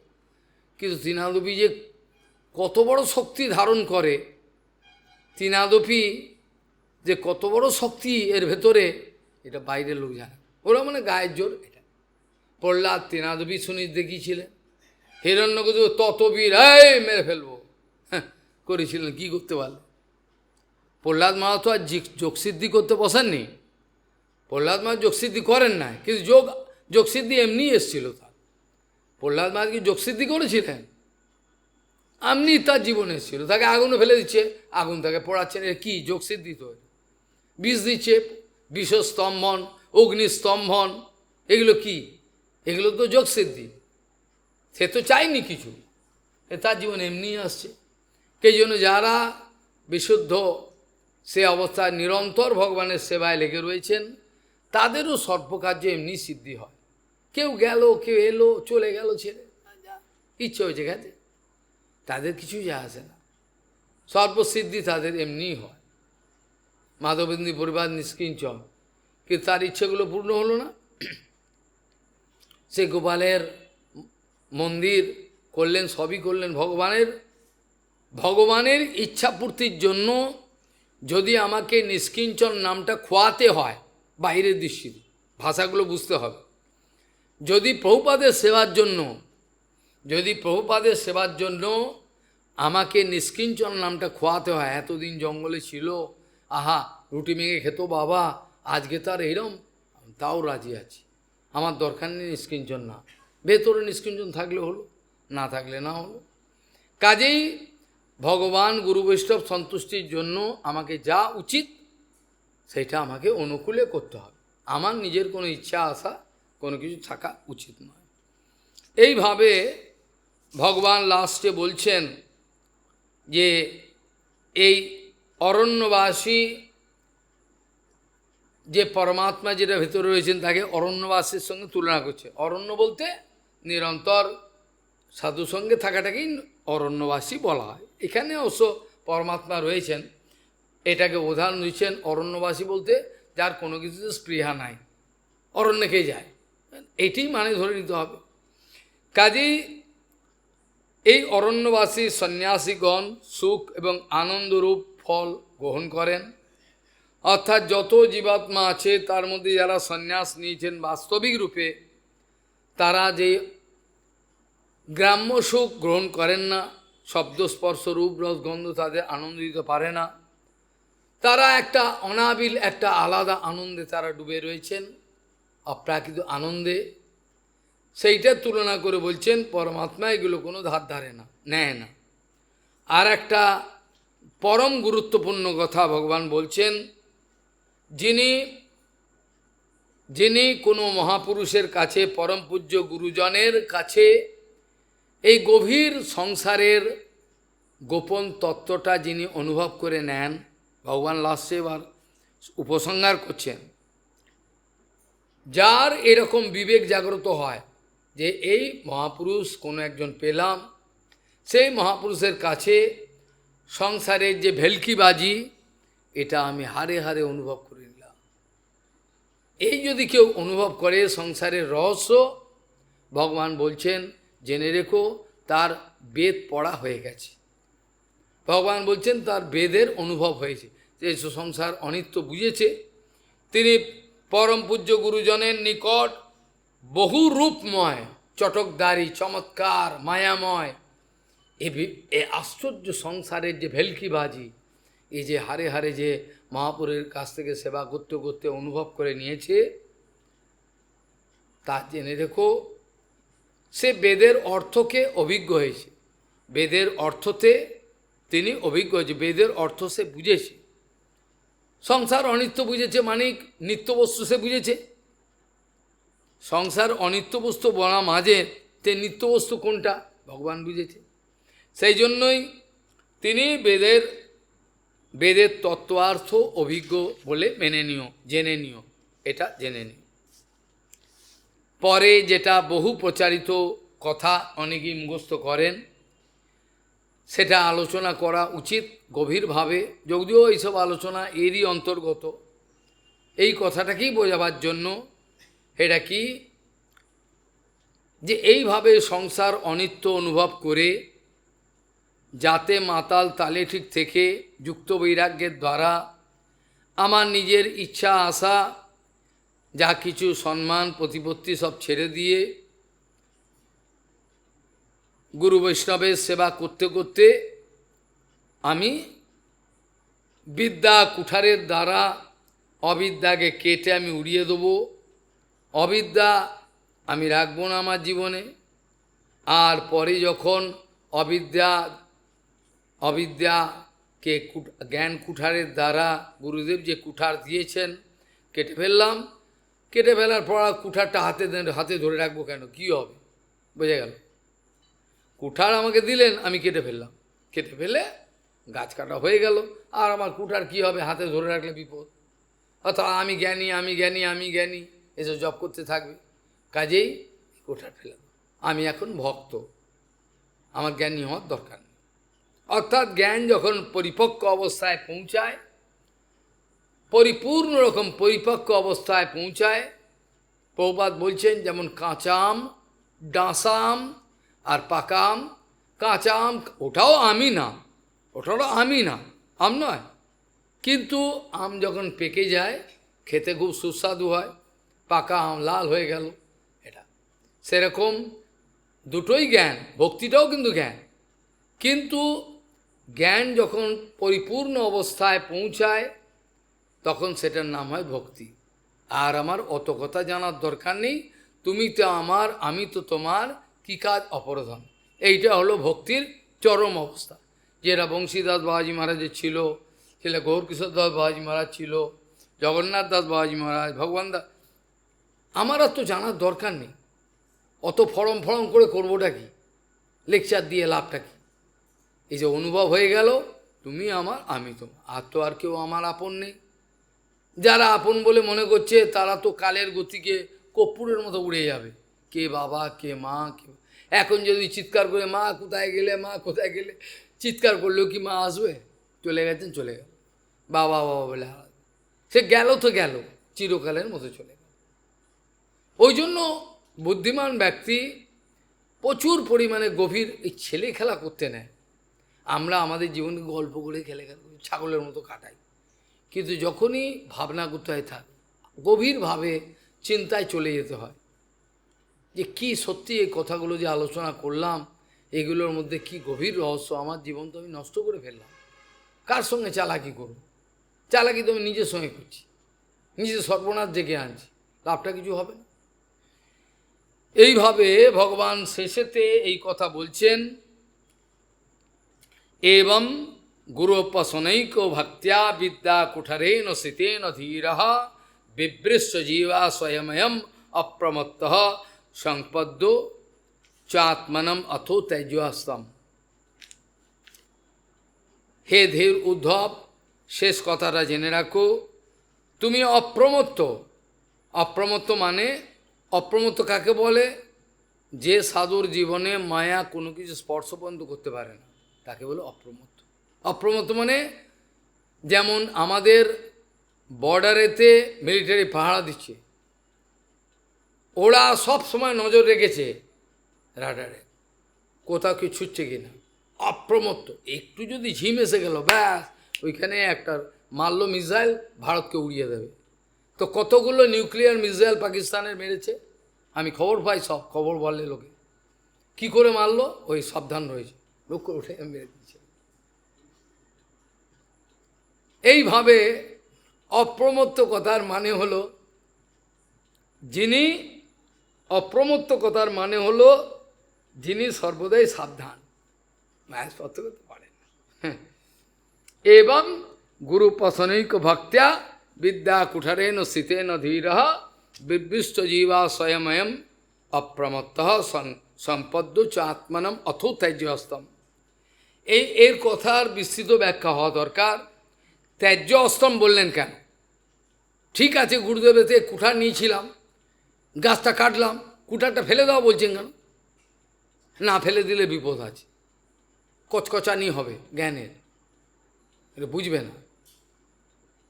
কিন্তু তিনাদবি যে কত বড় শক্তি ধারণ করে, তিনাদপি যে কত বড় শক্তি এর ভেতরে, এটা বাইরের লোক জানে, ওরা মানে গায়ের জোর। এটা প্রহ্লাদ তিনাদপি শুনি দেখিয়েছিলেন, হিরণ্যকশিপু ততবীর এই মেরে ফেলবো করেছিলেন, কি করতে পারলেন? প্রহ্লাদ মহারাজ তো আর যোগসিদ্ধি করতে বসেননি, প্রহ্লাদ মহারাজ যোগসিদ্ধি করেন না, কিন্তু যোগসিদ্ধি এমনি এসেছিল তার। প্রহ্লাদ মহারাজ কি যোগসিদ্ধি করেছিলেন? এমনি তার জীবনে এসেছিল, তাকে আগুনে ফেলে দিচ্ছে, আগুন তাকে পোড়াচ্ছেন, এর কি যোগসিদ্ধি? তো বিষ দিচ্ছে, বিষস্তম্ভন, অগ্নিস্তম্ভন, এগুলো কি? এগুলো তো যোগসিদ্ধি। সে তো চায়নি কিছু, তার জীবনে এমনি আসছে। সেই জন্য যারা বিশুদ্ধ সে অবস্থায় নিরন্তর ভগবানের সেবায় লেগে রয়েছেন, তাদেরও সর্বকার্য এমনি সিদ্ধি হয়। কেউ গেল, কেউ এলো, চলে গেল, ছেড়ে ইচ্ছে হয়েছে গেছে, তাদের কিছুই যায় আসে না, সর্বসিদ্ধি তাদের এমনিই হয়। মাধবেন্দ্র পরিবার নিষ্কিঞ্চন, কিন্তু তার ইচ্ছেগুলো পূর্ণ হলো না। সে গোপালের মন্দির করলেন, সবই করলেন ভগবানের ইচ্ছাপূর্তির জন্য। যদি আমাকে নিষ্কিঞ্চন নামটা খোয়াতে হয়, বাইরের দৃষ্টিতে ভাষাগুলো বুঝতে হবে, যদি প্রভুপাদের সেবার জন্য আমাকে নিষ্কিঞ্চন নামটা খোয়াতে হয়, এতদিন জঙ্গলে ছিল, আহা রুটি মেঘে খেত বাবা, আজকে তার এরম, তাও রাজি আছি, আমার দরকার নেই নিষ্কিঞ্চন না, ভেতরে নিষ্কিঞ্চন থাকলে হলো, না থাকলে না হলো। কাজেই ভগবান গুরু বৈষ্ণব সন্তুষ্টির জন্য আমাকে যা উচিত সেটা আমাকে অনুকূলে করতে হবে। আমার নিজের কোনো ইচ্ছা আশা কোনো কিছু থাকা উচিত নয়। এইভাবে ভগবান লাস্টে বলছেন যে এই অরণ্যবাসী যে পরমাত্মা যেটা ভেতরে রয়েছেন তাকে অরণ্যবাসীর সঙ্গে তুলনা করছে। অরণ্য বলতে নিরন্তর সাধু সঙ্গে থাকাটাকেই অরণ্যবাসী বলা হয়। এখানে অবশ্য পরমাত্মা রয়েছেন, এটাকে উদাহরণ দিচ্ছেন। অরণ্যবাসী বলতে যার কোনো কিছুতে স্পৃহা নাই, অরণ্যকে যায়, এটি মানে ধরে নিতে হবে। কাজেই এই অরণ্যবাসী সন্ন্যাসীগণ সুখ এবং আনন্দরূপ ফল গ্রহণ করেন। অর্থাৎ যত জীবাত্মা আছে তার মধ্যে যারা সন্ন্যাস নিয়েছেন বাস্তবিক রূপে, তারা যে গ্রাম্য সুখ গ্রহণ করেন না, শব্দ স্পর্শ রূপ রস গন্ধ তাদের আনন্দ দিতে পারে না, তারা একটা অনাবিল একটা আলাদা আনন্দে তারা ডুবে রয়েছেন, অপ্রাকৃত আনন্দে। সেইটার তুলনা করে বলছেন পরমাত্মা এগুলো কোনো ধার ধারে না, নেয় না। আর একটা পরম গুরুত্বপূর্ণ কথা ভগবান বলছেন, যিনি কোনো মহাপুরুষের কাছে, পরম পূজ্য গুরুজনের কাছে এই গভীর সংসারের গোপন তত্ত্বটা যিনি অনুভব করে নেন, ভগবান লাস্টে এবার উপসংহার করছেন, যার এরকম বিবেক জাগ্রত হয় যে এই মহাপুরুষ কোনো একজন পেলাম, সেই মহাপুরুষের কাছে সংসারের যে ভেলকিবাজি এটা আমি হারে হারে অনুভব করে নিলাম। এই যদি কেউ অনুভব করে সংসারের রহস্য, ভগবান বলছেন জেনে রেখো তার বেদ পড়া হয়ে গেছে। ভগবান বলছেন তার বেদের অনুভব হয়েছে, যে সংসার অনিত্য বুঝেছে। তিনি পরম পূজ্য গুরুজনের নিকট বহু রূপময়, চটকদারি, চমৎকার, মায়াময় এই আশ্চর্য সংসারের যে ভেলকিবাজি, এই যে হারে হারে যে মহাপুরের কাছ থেকে সেবা করতে করতে অনুভব করে নিয়েছে, তা জেনে রেখো সে বেদের অর্থকে অভিজ্ঞ হয়েছে। বেদের অর্থতে তিনি অভিজ্ঞ হয়েছে, বেদের অর্থ সে বুঝেছে। সংসার অনিত্য বুঝেছে মানে নিত্যবস্তু সে বুঝেছে। সংসার অনিত্য বস্তু বলা মাঝে তে নিত্যবস্তু কোনটা ভগবান বুঝেছে। সেই জন্যই তিনি বেদের তত্ত্বার্থ অভিজ্ঞ বলে মেনে নিও, জেনে নিও, এটা জেনে নিও। পরে যেটা বহু প্রচারিত কথা অনেকেই মুখস্থ করেন, সেটা আলোচনা করা উচিত গভীরভাবে, যদিও এইসব আলোচনা এরই অন্তর্গত। এই কথাটাকেই বোঝাবার জন্য, এটা কি যে এইভাবে সংসার অনিত্য অনুভব করে যাতে মাতাল তালে ঠিক থেকে যুক্ত বৈরাগ্যের দ্বারা আমার নিজের ইচ্ছা আশা যা কিছু সম্মান প্রতিপত্তি সব ছেড়ে দিয়ে গুরু বৈষ্ণবের সেবা করতে করতে আমি বিদ্যা কুঠারের দ্বারা অবিদ্যাকে কেটে আমি উড়িয়ে দেবো। অবিদ্যা আমি রাখবো না আমার জীবনে। আর পরে যখন অবিদ্যাকে জ্ঞান কুঠারের দ্বারা গুরুদেব যে কুঠার দিয়েছেন কেটে ফেললাম, কেটে ফেলার পর কুঠারটা হাতে ধরে রাখবো কেন, কী হবে? বোঝা গেল? কুঠার আমাকে দিলেন, আমি কেটে ফেললাম, কেটে ফেলে গাছ কাটা হয়ে গেল, আর আমার কুঠার কী হবে? হাতে ধরে রাখলে বিপদ। অর্থাৎ আমি জ্ঞানী, আমি জ্ঞানী, আমি জ্ঞানী, এসব জপ করতে থাকবে। কাজেই কুঠার ফেললাম, আমি এখন ভক্ত, আমার জ্ঞানী হওয়ার দরকার নেই। অর্থাৎ জ্ঞান যখন পরিপক্ক অবস্থায় পৌঁছায়, পরিপূর্ণ রকম পরিপক্ক অবস্থায় পৌঁছায়, প্রভুপাদ বলছেন যেমন কাঁচা আম, ডাঁসা আম আর পাকা আম। কাঁচা আম ওটাও আমি না, ওটাও আমি না, আম নয়, কিন্তু আম যখন পেকে যায় খেতে খুব সুস্বাদু হয়, পাকা আম লাল হয়ে গেল, এটা সেরকম দুটোই জ্ঞান, ভক্তিটাও কিন্তু জ্ঞান। কিন্তু জ্ঞান যখন পরিপূর্ণ অবস্থায় পৌঁছায় তখন সেটার নাম হয় ভক্তি। আর আমার অত কথা জানার দরকার নেই, তুমি তো আমার, আমি তো তোমার, কি কাজ অপরাধন। এইটা হলো ভক্তির চরম অবস্থা, যেটা বংশীদাস বাবাজি মহারাজের ছিল, সেটা গৌরকিশোর দাস বাবাজি মহারাজ ছিল, জগন্নাথ দাস বাবাজি মহারাজ, ভগবান দাস, আমার আর তো জানার দরকার নেই, অত ফরম ফরম করে করবোটা কি, লেকচার দিয়ে লাভটা কি? এই যে অনুভব হয়ে গেল তুমি আমার আমি তোমার, আর তো আর কেউ আমার আপন নেই। যারা আপন বলে মনে করছে তারা তো কালের গতিকে কর্পূরের মতো উড়ে যাবে, কে বাবা কে মা কে। এখন যদি চিৎকার করে মা কোথায় গেলে মা কোথায় গেলে, চিৎকার করলেও কি মা আসবে? চলে গেছেন চলে গেল, বাবা বাবা বলে হারাবে, সে গেল তো গেল, চিরকালের মতো চলে গেল। ওই জন্য বুদ্ধিমান ব্যক্তি প্রচুর পরিমাণে গভীর এই ছেলে খেলা করতে নেয়। আমরা আমাদের জীবনে গল্প করে খেলে খেলা করি, ছাগলের মতো কাটাই, কিন্তু যখনই ভাবনা কোথায় থাক, গভীরভাবে চিন্তায় চলে যেতে হয় যে কি সত্যি এই কথাগুলো যে আলোচনা করলাম, এগুলোর মধ্যে কি গভীর রহস্য। আমার জীবন তো আমি নষ্ট করে ফেললাম, কার সঙ্গে চালাকি করব? চালাকি তো আমি নিজের সঙ্গে করছি, নিজের সর্বনাশ ডেকে আনছি, লাভটা কিছু হবে না। এইভাবে ভগবান শেষেতে এই কথা বলছেন, এবং গুরুপসনৈক ভক্ত্যা বিদ্যা কুঠরেণ সিতেন ধীর বিভৃশ্য জীবা স্বয়ময়ম অপ্রমত্ত সংপদ্য চাত্মনম অথো তেজস্তম। হে ধীর উদ্ধব, শেষ কথাটা জেনে রাখো, তুমি অপ্রমত্ত। অপ্রমত্ত মানে, অপ্রমত্ত কাকে বলে? যে সাধুর জীবনে মায়া কোনো কিছু স্পর্শ পর্যন্ত করতে পারে না, তাকে বলে অপ্রমত্ত। অপ্রমত্ত মানে যেমন আমাদের বর্ডারেতে মিলিটারি পাহারা দিচ্ছে, ওরা সব সময় নজর রেখেছে রাডারে কোথাও কি ছুটছে কিনা, অপ্রমত্ত। একটু যদি ঝিম এসে গেল ব্যাস, ওইখানে একটা মারল মিসাইল, ভারতকে উড়িয়ে দেবে। তো কতগুলো নিউক্লিয়ার মিসাইল পাকিস্তানের মেরেছে, আমি খবর পাই, সব খবর বলে লোকে। কি করে মারলো? ওই সাবধান রয়েছে, লোক উঠে মেরে দিচ্ছে। এইভাবে অপ্রমত্ত কথার মানে হলো, যিনি অপ্রমত্ত কথার মানে হলো যিনি সর্বদাই সাবধান, ম্যাচ পত্র করতে পারেন না। এবং গুরুপসনৈক ভক্ত্যা বিদ্যা কুঠরেণ স্থিতেন ধীর বিভৃষ্ট জীবা স্বয়ময়ম অপ্রমত্ত সম্পদ্য চ আত্মনম অথো ত্যাজ্যস্তম। এর কথার বিস্তৃত ব্যাখ্যা হওয়া দরকার। ত্যাজ্য অস্তম বললেন কেন? ঠিক আছে, গুরুদেবের থেকে কুঠার নিয়েছিলাম, গাছটা কাটলাম, কুঠারটা ফেলে দাও বলছেন কেন? না ফেলে দিলে বিপদ আছে, কচকচানি হবে জ্ঞানের, এটা বুঝবে না।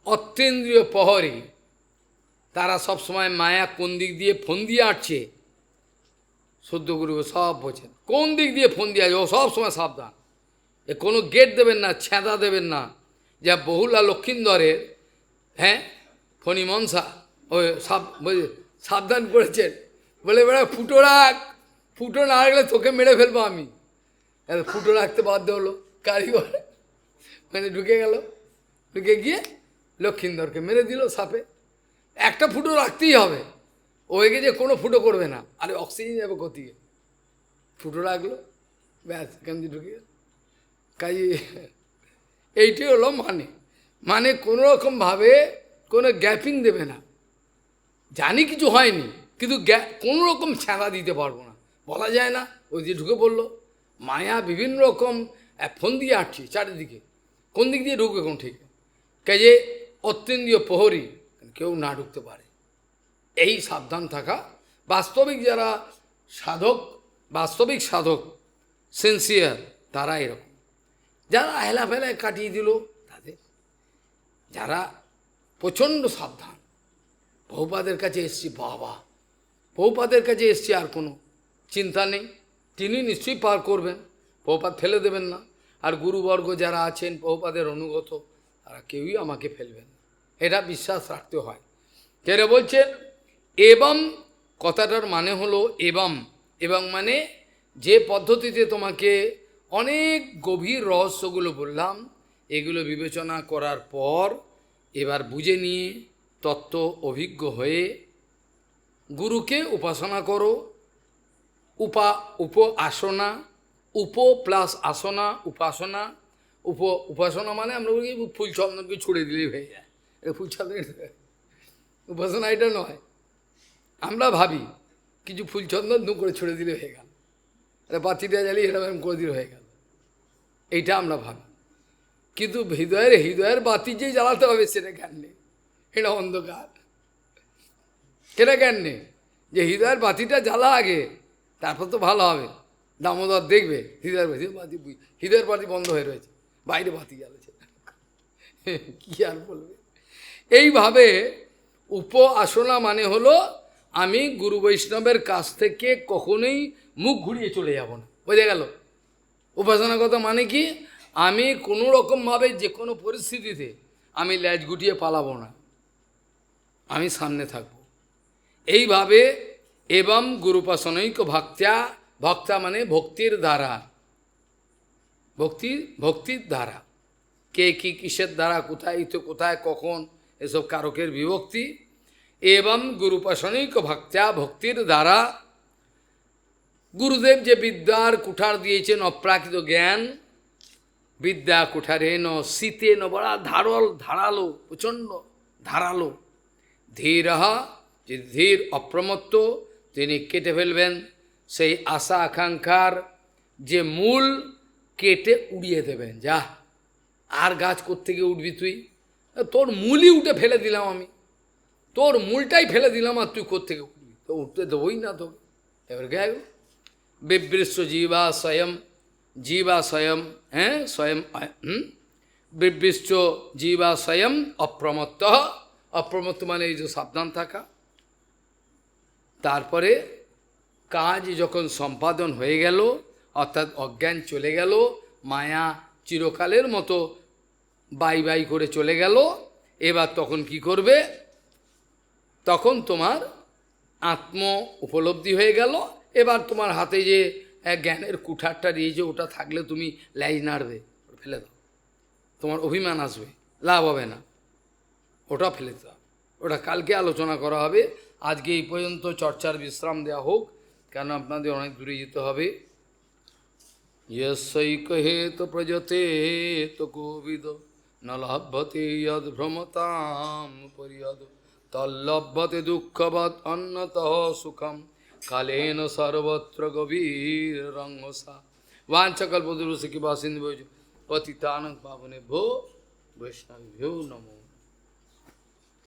অত্যেন্দ্রিয় প্রহরী, তারা সবসময় মায়া কোন দিক দিয়ে ফোন দিয়ে আটছে, সদ্য গুরু সব বোঝেন কোন দিক দিয়ে ফোন দিয়ে আছে, ও সবসময় সাবধান। এ কোনো গেট দেবেন না, ছেঁদা দেবেন না। যা বহুলা লক্ষিন্দরের, হ্যাঁ, ফণি মনসা ওই সাবধান করেছেন, বলে বেড়া ফুটো রাখ, ফুটো না রাখলে তোকে মেরে ফেলবো আমি। ফুটো রাখতে বাধ্য হলো কারিগর, মানে ঢুকে গেল, ঢুকে গিয়ে লক্ষিন্দরকে মেরে দিল সাপে। একটা ফুটো রাখতেই হবে, ওইকে যে কোনো ফুটো করবে না, আরে অক্সিজেন যাবে গতিকে, ফুটো রাখলো ব্যাস, এখান দিয়ে ঢুকে গেল। কাজে এইটি হলো মানে, মানে কোনো রকমভাবে কোনো গ্যাপিং দেবে না। জানি কিছু হয়নি, কিন্তু কোনো রকম ছাঁড়া দিতে পারবো না, বলা যায় না, ওই দিয়ে ঢুকে পড়লো। মায়া বিভিন্ন রকম ফোন দিয়ে আটছি চারিদিকে, কোন দিক দিয়ে ঢুকবে কোন ঠিক, কাজে অত্যন্তীয় প্রহরী কেউ না ঢুকতে পারে, এই সাবধান থাকা। বাস্তবিক যারা সাধক, বাস্তবিক সাধক সিনসিয়ার, তারা এরকম। যারা হেলাফেলায় কাটিয়ে দিল তাদের, যারা প্রচণ্ড সাবধান, বহুপাদের কাছে এসছি, বাবা বহুপাদের কাছে এসছি, আর কোনো চিন্তা নেই, তিনি নিশ্চয়ই পার করবেন, বহুপাদ ফেলে দেবেন না। আর গুরুবর্গ যারা আছেন বহুপাদের অনুগত, তারা কেউই আমাকে ফেলবেন না, এটা বিশ্বাস রাখতে হয়। কেন বলছেন এবং, কথাটার মানে হলো এবং, এবং মানে যে পদ্ধতিতে তোমাকে অনেক গভীর রহস্যগুলো বললাম, এগুলো বিবেচনা করার পর এবার বুঝে নিয়ে তত্ত্ব অভিজ্ঞ হয়ে গুরুকে উপাসনা করো। উপ আসনা, উপ প্লাস আসনা, উপাসনা। উপাসনা মানে আমরা বলি ফুল চন্দনকে ছুড়ে দিলেই হয়ে যায়, এটা ফুল চন্দন, উপাসনা এটা নয়। আমরা ভাবি কিছু ফুলচন্দন দু করে ছড়ে দিলে হয়ে গেল, বাতিটা জ্বালিয়ে এরকম করে দিলে হয়ে গেল, এইটা আমরা ভাবি। কিন্তু হৃদয়ের বাতি যে জ্বালাতে হবে সেটা জ্ঞান নেই, এটা অন্ধকার। সেটা জ্ঞান নেই যে হৃদয়ের বাতিটা জ্বালা আগে, তারপর তো ভালো হবে। দামোদর দেখবে হৃদয়ের বাতি বন্ধ হয়ে রয়েছে, বাইরে বাতি জ্বালাচ্ছে, কি আর বলবে। এইভাবে উপাসনা মানে হলো আমি গুরু বৈষ্ণবের কাছ থেকে কখনোই মুখ ঘুরিয়ে চলে যাব না, বোঝা গেল? উপাসনা কথা মানে কি, আমি কোনো রকমভাবে যে কোনো পরিস্থিতিতে আমি ল্যাজ গুটিয়ে পালাবো না, আমি সামনে থাকব। এইভাবে এবং গুরুপাসনৈক ভক্ত্যা, ভক্তা মানে ভক্তির দ্বারা, ভক্তির দ্বারা, কে কি কিসের দ্বারা, কোথায় তো কোথায় কখন, এসব কারকের বিভক্তি। এবং গুরুপাসনিক ভক্ত্যা, ভক্তির দ্বারা গুরুদেব যে বিদ্যার কুঠার দিয়েছেন, অপ্রাকৃত জ্ঞান, বিদ্যা কুঠারে ন শীতে ন, বড়া ধারালো, প্রচণ্ড ধারালো। ধীর, যে ধীর অপ্রমত্ত, তিনি কেটে ফেলবেন সেই আশা আকাঙ্ক্ষার যে মূল, কেটে উড়িয়ে দেবেন। যা, আর গাছ কোত্থেকে উঠবি তুই, তোর মূলই উঠে ফেলে দিলাম আমি, তোর মূলটাই ফেলে দিলাম, আর তুই কোত্থেকে উঠবি, তো উঠতে দেবই না তোকে। এবার গেল বিবৃষ্ট জীবা স্বয়ং, হ্যাঁ স্বয়ং, বিবৃষ্ট জীবা স্বয়ং অপ্রমত্ত। অপ্রমত্ত মানে এই যে সাবধান থাকা। তারপরে কাজ যখন সম্পাদন হয়ে গেল, অর্থাৎ অজ্ঞান চলে গেল, মায়া চিরকালের মতো বাই বাই করে চলে গেল, এবার তখন কি করবে, তখন তোমার আত্ম উপলব্ধি হয়ে গেল। এবার তোমার হাতে যে জ্ঞানের কুঠারটা দিয়েছে, ওটা থাকলে তুমি লাই নাড়বে, ফেলে দাও, তোমার অভিমান আসবে, লাভ হবে না, ওটা ফেলে দাও। ওটা কালকে আলোচনা করা হবে, আজকে এই পর্যন্ত চর্চার বিশ্রাম দেওয়া হোক, কেন আপনাদের অনেক দূরে যেতে হবে। ইয়ৈকহেত প্রজতে তো কোবিদ ন লভ্যতে যদ ভ্রমতাম পরিয়দ তল্লভ্যতে দুঃখবৎ অন্যতঃ সুখম কালেন সর্বত্র গভীর রঙ্গসা। वाञ्छकल्पतरुस्य कृपा सिन्धु पतितानं पावनेभ्यो वैष्णवेभ्यो नमो।